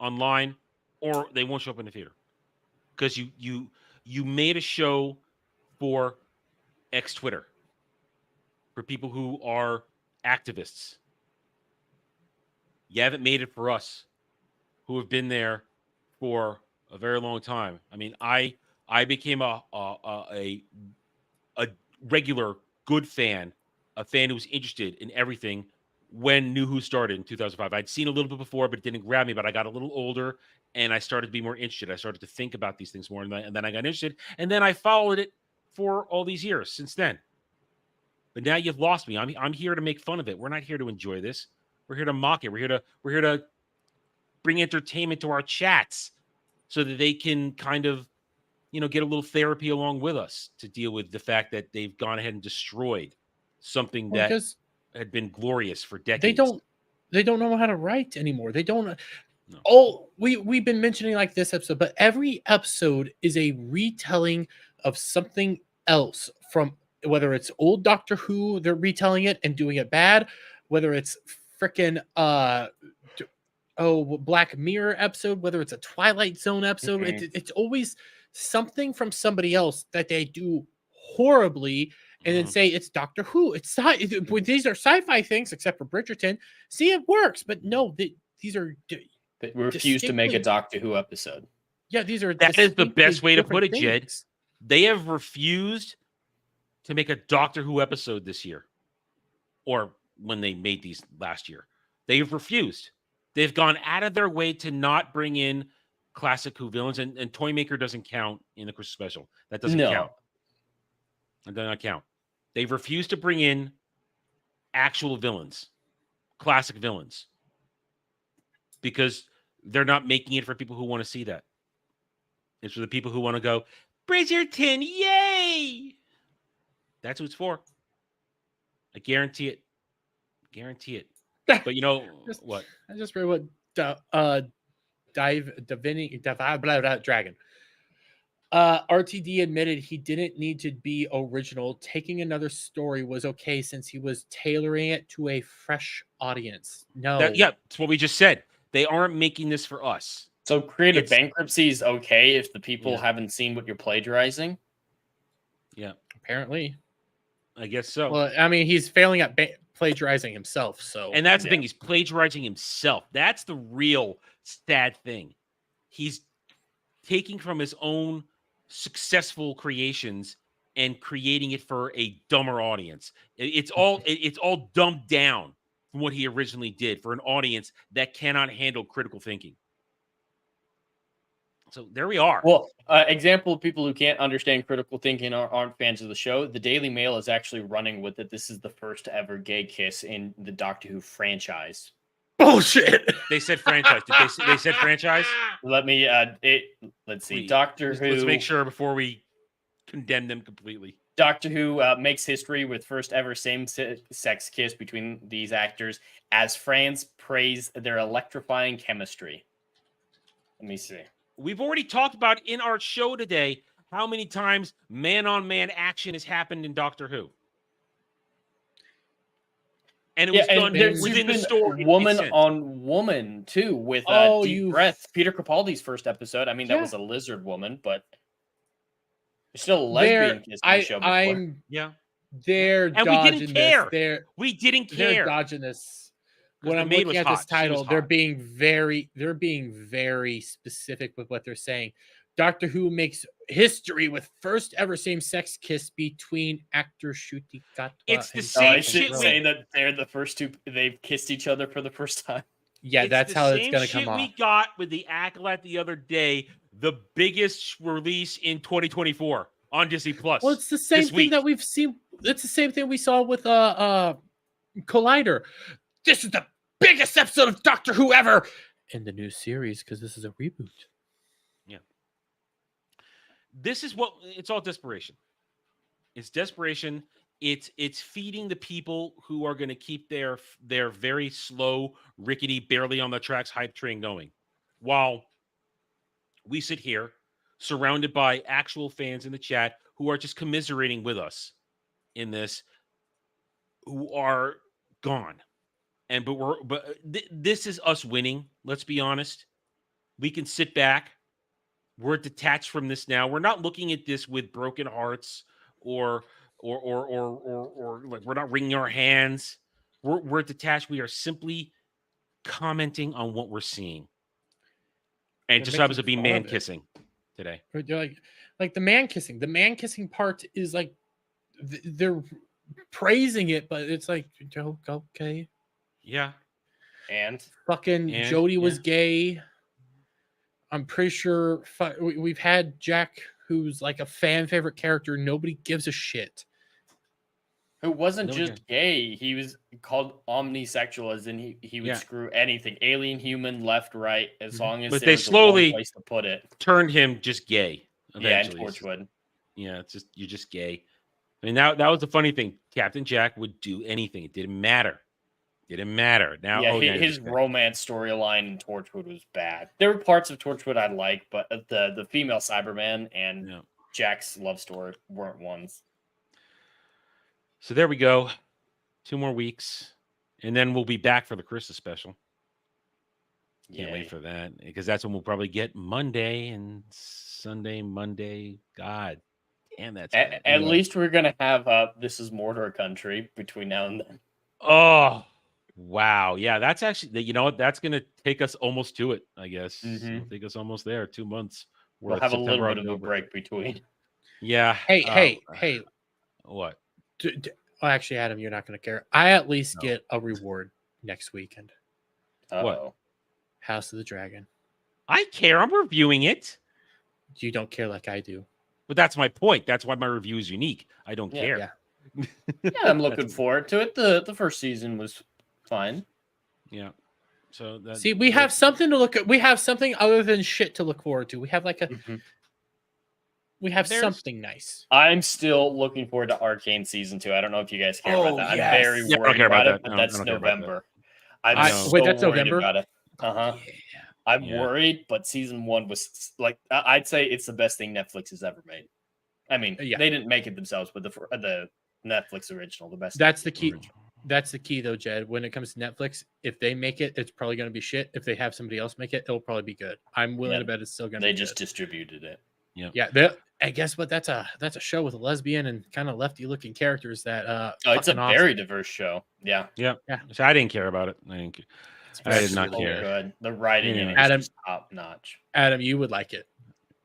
online, or they won't show up in the theater because you made a show for Twitter, for people who are activists. You haven't made it for us, who have been there for a very long time. I mean, I became a regular good fan, a fan who was interested in everything when New Who started in 2005. I'd seen a little bit before, but it didn't grab me. But I got a little older, and I started to be more interested. I started to think about these things more, and then I got interested, and then I followed it for all these years since then. But now you've lost me. I'm here to make fun of it. We're not here to enjoy this. We're here to mock it. We're here to bring entertainment to our chats so that they can kind of, get a little therapy along with us to deal with the fact that they've gone ahead and destroyed something that had been glorious for decades. They don't know how to write anymore. They don't. No. Oh, we've been mentioning like this episode, but every episode is a retelling of something else, from whether it's old Doctor Who, they're retelling it and doing it bad, whether it's freaking Black Mirror episode, whether it's a Twilight Zone episode, it's always something from somebody else that they do horribly, and then say it's Doctor Who. These are sci-fi things, except for Bridgerton. See, it works, but no, these are. They refuse to make a Doctor Who episode. Yeah, that is the best way to put it, Jed. They have refused to make a Doctor Who episode this year, or when they made these last year. They've refused. They've gone out of their way to not bring in classic Who villains, and Toymaker doesn't count in the Christmas special. That doesn't count. It does not count. They've refused to bring in actual villains, classic villains, because they're not making it for people who want to see that. It's for the people who want to go, Bridgerton, yay! That's who it's for. I guarantee it. Guarantee it. But what? I just read what Dragon. RTD admitted he didn't need to be original. Taking another story was okay since he was tailoring it to a fresh audience. No. That's what we just said. They aren't making this for us. So creative bankruptcy is okay if the people haven't seen what you're plagiarizing? Yeah. Apparently. I guess so. Well, I mean, he's failing at plagiarizing himself. So, and that's the thing. He's plagiarizing himself. That's the real sad thing. He's taking from his own successful creations and creating it for a dumber audience. It's all dumbed down from what he originally did for an audience that cannot handle critical thinking. So there we are. Well, example of people who can't understand critical thinking or aren't fans of the show. The Daily Mail is actually running with it. This is the first ever gay kiss in the Doctor Who franchise. Bullshit. They said franchise. They said franchise? Let's see. Doctor Who. Let's make sure before we condemn them completely. Doctor Who makes history with first ever same-sex kiss between these actors as fans praise their electrifying chemistry. Let me see. We've already talked about in our show today how many times man-on-man action has happened in Doctor Who. And it was done within the story. Woman on woman, too, with Deep Breath. Peter Capaldi's first episode. I mean, that was a lizard woman, but there's still a lesbian kiss in the show before. They're and we didn't care. We didn't care. They're dodging this. When I'm looking at this title, they're being very specific with what they're saying. Doctor Who makes history with first ever same-sex kiss between actor Ncuti Gatwa. It's the same shit saying that they're the first two. They've kissed each other for the first time. Yeah, that's how it's going to come off. We got with the Acolyte the other day, the biggest release in 2024 on Disney Plus. Well, it's the same thing that we've seen. It's the same thing we saw with Collider. This is the biggest episode of Doctor Who ever in the new series because this is a reboot. Yeah. This is what it's all desperation. It's desperation. It's feeding the people who are going to keep their very slow, rickety, barely on the tracks hype train going, while we sit here surrounded by actual fans in the chat who are just commiserating with us in this, who are gone. And this is us winning. Let's be honest. We can sit back. We're detached from this now. We're not looking at this with broken hearts or like we're not wringing our hands. We're detached. We are simply commenting on what we're seeing. And it just happens to be man kissing today. They're like the man kissing. The man kissing part is like they're praising it, but it's like, okay. Yeah. And Jodie was gay. I'm pretty sure we've had Jack, who's like a fan favorite character. Nobody gives a shit. Who wasn't just gay. He was called omnisexual, as in he would screw anything. Alien, human, left, right, as long as they slowly place to put it. Turned him just gay. Eventually. Yeah, and Torchwood. Yeah, it's just you're just gay. I mean, that was the funny thing. Captain Jack would do anything. It didn't matter. Now, his romance storyline in Torchwood was bad. There were parts of Torchwood I liked, but the female Cyberman and Jack's love story weren't ones. So there we go. 2 more weeks, and then we'll be back for the Christmas special. Can't wait for that, because that's when we'll probably get Monday and Sunday, Monday. God damn, that's at least we're gonna have This Is Mordor Country between now and then. Oh. Wow. Yeah, that's actually, you know what? That's going to take us almost to it, I guess. It'll take us almost there. 2 months. We'll have a little bit of a break between. Yeah. Hey. What? Actually, Adam, you're not going to care. I at least get a reward next weekend. What? House of the Dragon. I care. I'm reviewing it. You don't care like I do. But that's my point. That's why my review is unique. I don't care. Yeah, I'm looking forward to it. The first season was fine. Yeah. So we have something to look at. We have something other than shit to look forward to. We have like we have something nice. I'm still looking forward to Arcane season 2. I don't know if you guys care about that. Yes. I'm very worried about it, but that's November. I'm so that's worried November? About it. Yeah. I'm worried, but season 1 was like, I'd say it's the best thing Netflix has ever made. I mean, they didn't make it themselves, but the Netflix original, the best. That's the key. Original. That's the key, though, Jed. When it comes to Netflix, if they make it, it's probably going to be shit. If they have somebody else make it, it'll probably be good. I'm willing to bet it's still going to be good. They just distributed it. Yeah. And guess what? That's a show with a lesbian and kind of lefty-looking characters that it's a very diverse show. Yeah. So I didn't care about it. I did not care. Good. The writing in it is top notch. Adam, you would like it.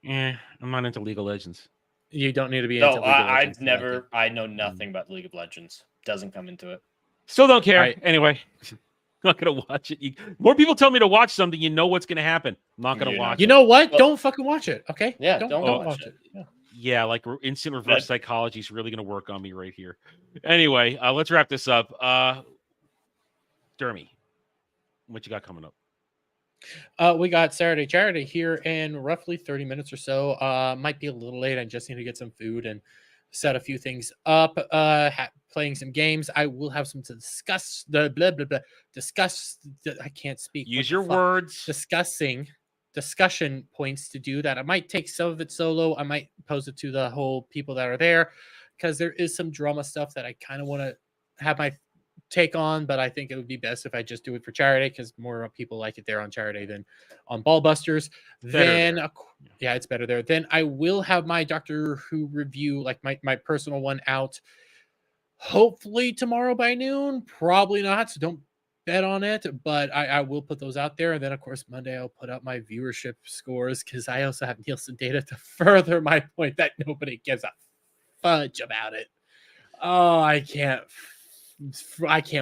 I'm not into League of Legends. You don't need to be into League of Legends. I know nothing about League of Legends. Doesn't come into it. Still don't care. Anyway, I'm not going to watch it. More people tell me to watch something, you know what's going to happen. I'm not going to watch it. You know what? Well, don't fucking watch it, okay? Yeah, don't watch it. Yeah, like instant reverse psychology is really going to work on me right here. Anyway, let's wrap this up. Dermy, what you got coming up? We got Saturday Charity here in roughly 30 minutes or so. Might be a little late. I just need to get some food and set a few things up, playing some games. I will have some to discuss. I can't speak. Use your words. Discussion points to do that. I might take some of it solo. I might pose it to the whole people that are there, because there is some drama stuff that I kind of want to have my take on, but I think it would be best if I just do it for charity, because more people like it there on charity than on Ballbusters. Yeah, it's better there. Then I will have my Doctor Who review, like my personal one, out hopefully tomorrow by noon. Probably not, so don't bet on it, but I will put those out there. And then of course Monday I'll put out my viewership scores, because I also have Nielsen data to further my point that nobody gives a fudge about it. Oh, I can't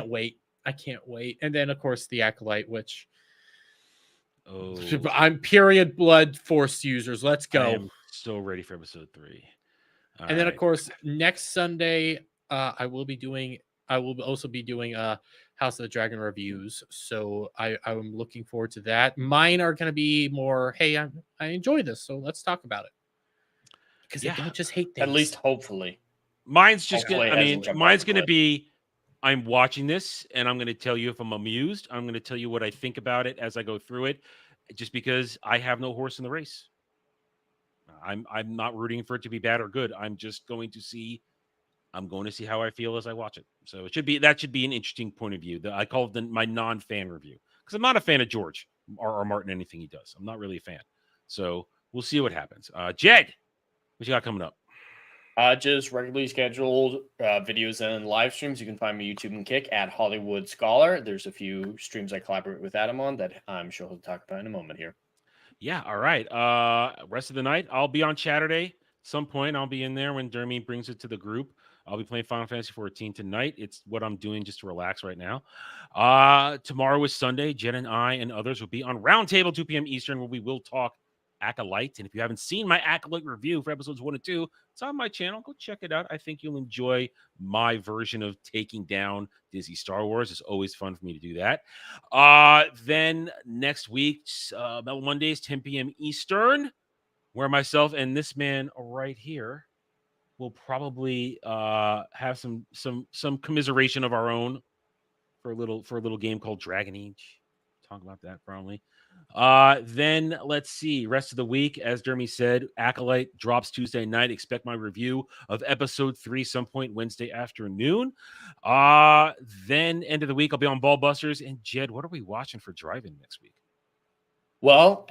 wait. And then of course the Acolyte, which I'm period blood Force users. Let's go. I am so ready for episode 3. And then of course next Sunday I will also be doing House of the Dragon reviews. So I'm looking forward to that. Mine are going to be more, hey, I enjoy this, so let's talk about it. Because I don't just hate things. At least hopefully. Mine's just mine's going to be, I'm watching this and I'm going to tell you if I'm amused. I'm going to tell you what I think about it as I go through it, just because I have no horse in the race. I'm not rooting for it to be bad or good. I'm just going to see how I feel as I watch it. So that should be an interesting point of view. I call it my non-fan review, because I'm not a fan of George or Martin, anything he does. I'm not really a fan. So we'll see what happens. Jed, what you got coming up? Just regularly scheduled videos and live streams. You can find me YouTube and Kick at Hollywood Scholar. There's a few streams I collaborate with Adam on that I'm sure he'll talk about in a moment here. Yeah, all right. Rest of the night, I'll be on Saturday. Some point, I'll be in there when Jeremy brings it to the group. I'll be playing Final Fantasy 14 tonight. It's what I'm doing just to relax right now. Tomorrow is Sunday. Jen and I and others will be on Roundtable, 2 p.m. Eastern, where we will talk Acolyte. And if you haven't seen my Acolyte review for episodes 1 and 2, it's on my channel. Go check it out. I think you'll enjoy my version of taking down Disney Star Wars. It's always fun for me to do that. Then next week, Mondays, 10 p.m. Eastern, where myself and this man right here will probably have some commiseration of our own for a little game called Dragon Age. Talk about that probably. Then let's see, rest of the week, as Jeremy said, Acolyte drops Tuesday night. Expect my review of episode 3 some point Wednesday afternoon. Then end of the week, I'll be on Ballbusters. And Jed, what are we watching for drive-in next week? Well,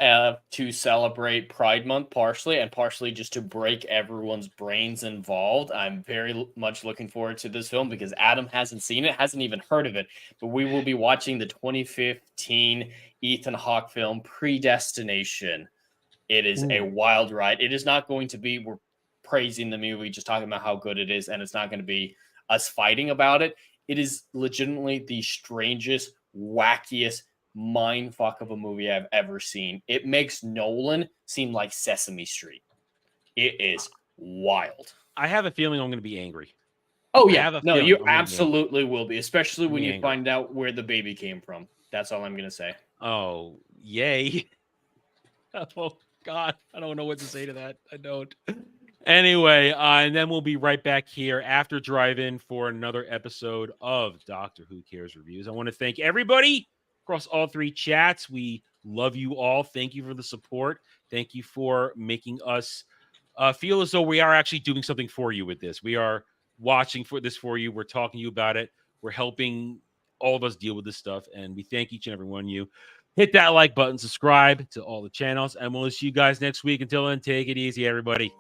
to celebrate Pride Month partially, and partially just to break everyone's brains involved, I'm very much looking forward to this film because Adam hasn't seen it, hasn't even heard of it. But we will be watching the 2015 Ethan Hawke film, Predestination. It is a wild ride. It is not going to be, we're praising the movie, just talking about how good it is, and it's not going to be us fighting about it. It is legitimately the strangest, wackiest mind fuck of a movie I've ever seen. It makes Nolan seem like Sesame Street. It is wild. I have a feeling I'm going to be angry. Oh yeah, no, you absolutely will be, especially when you find out where the baby came from. That's all I'm going to say. Oh, yay. Oh God, I don't know what to say to that. I don't. Anyway, and then we'll be right back here after Drive-In for another episode of Doctor Who Cares Reviews. I want to thank everybody across all 3 chats. We love you all. Thank you for the support. Thank you for making us feel as though we are actually doing something for you with this. We are watching for this for you. We're talking to you about it. We're helping all of us deal with this stuff, and we thank each and every one of you. Hit that like button, subscribe to all the channels, and we'll see you guys next week. Until then, take it easy, everybody.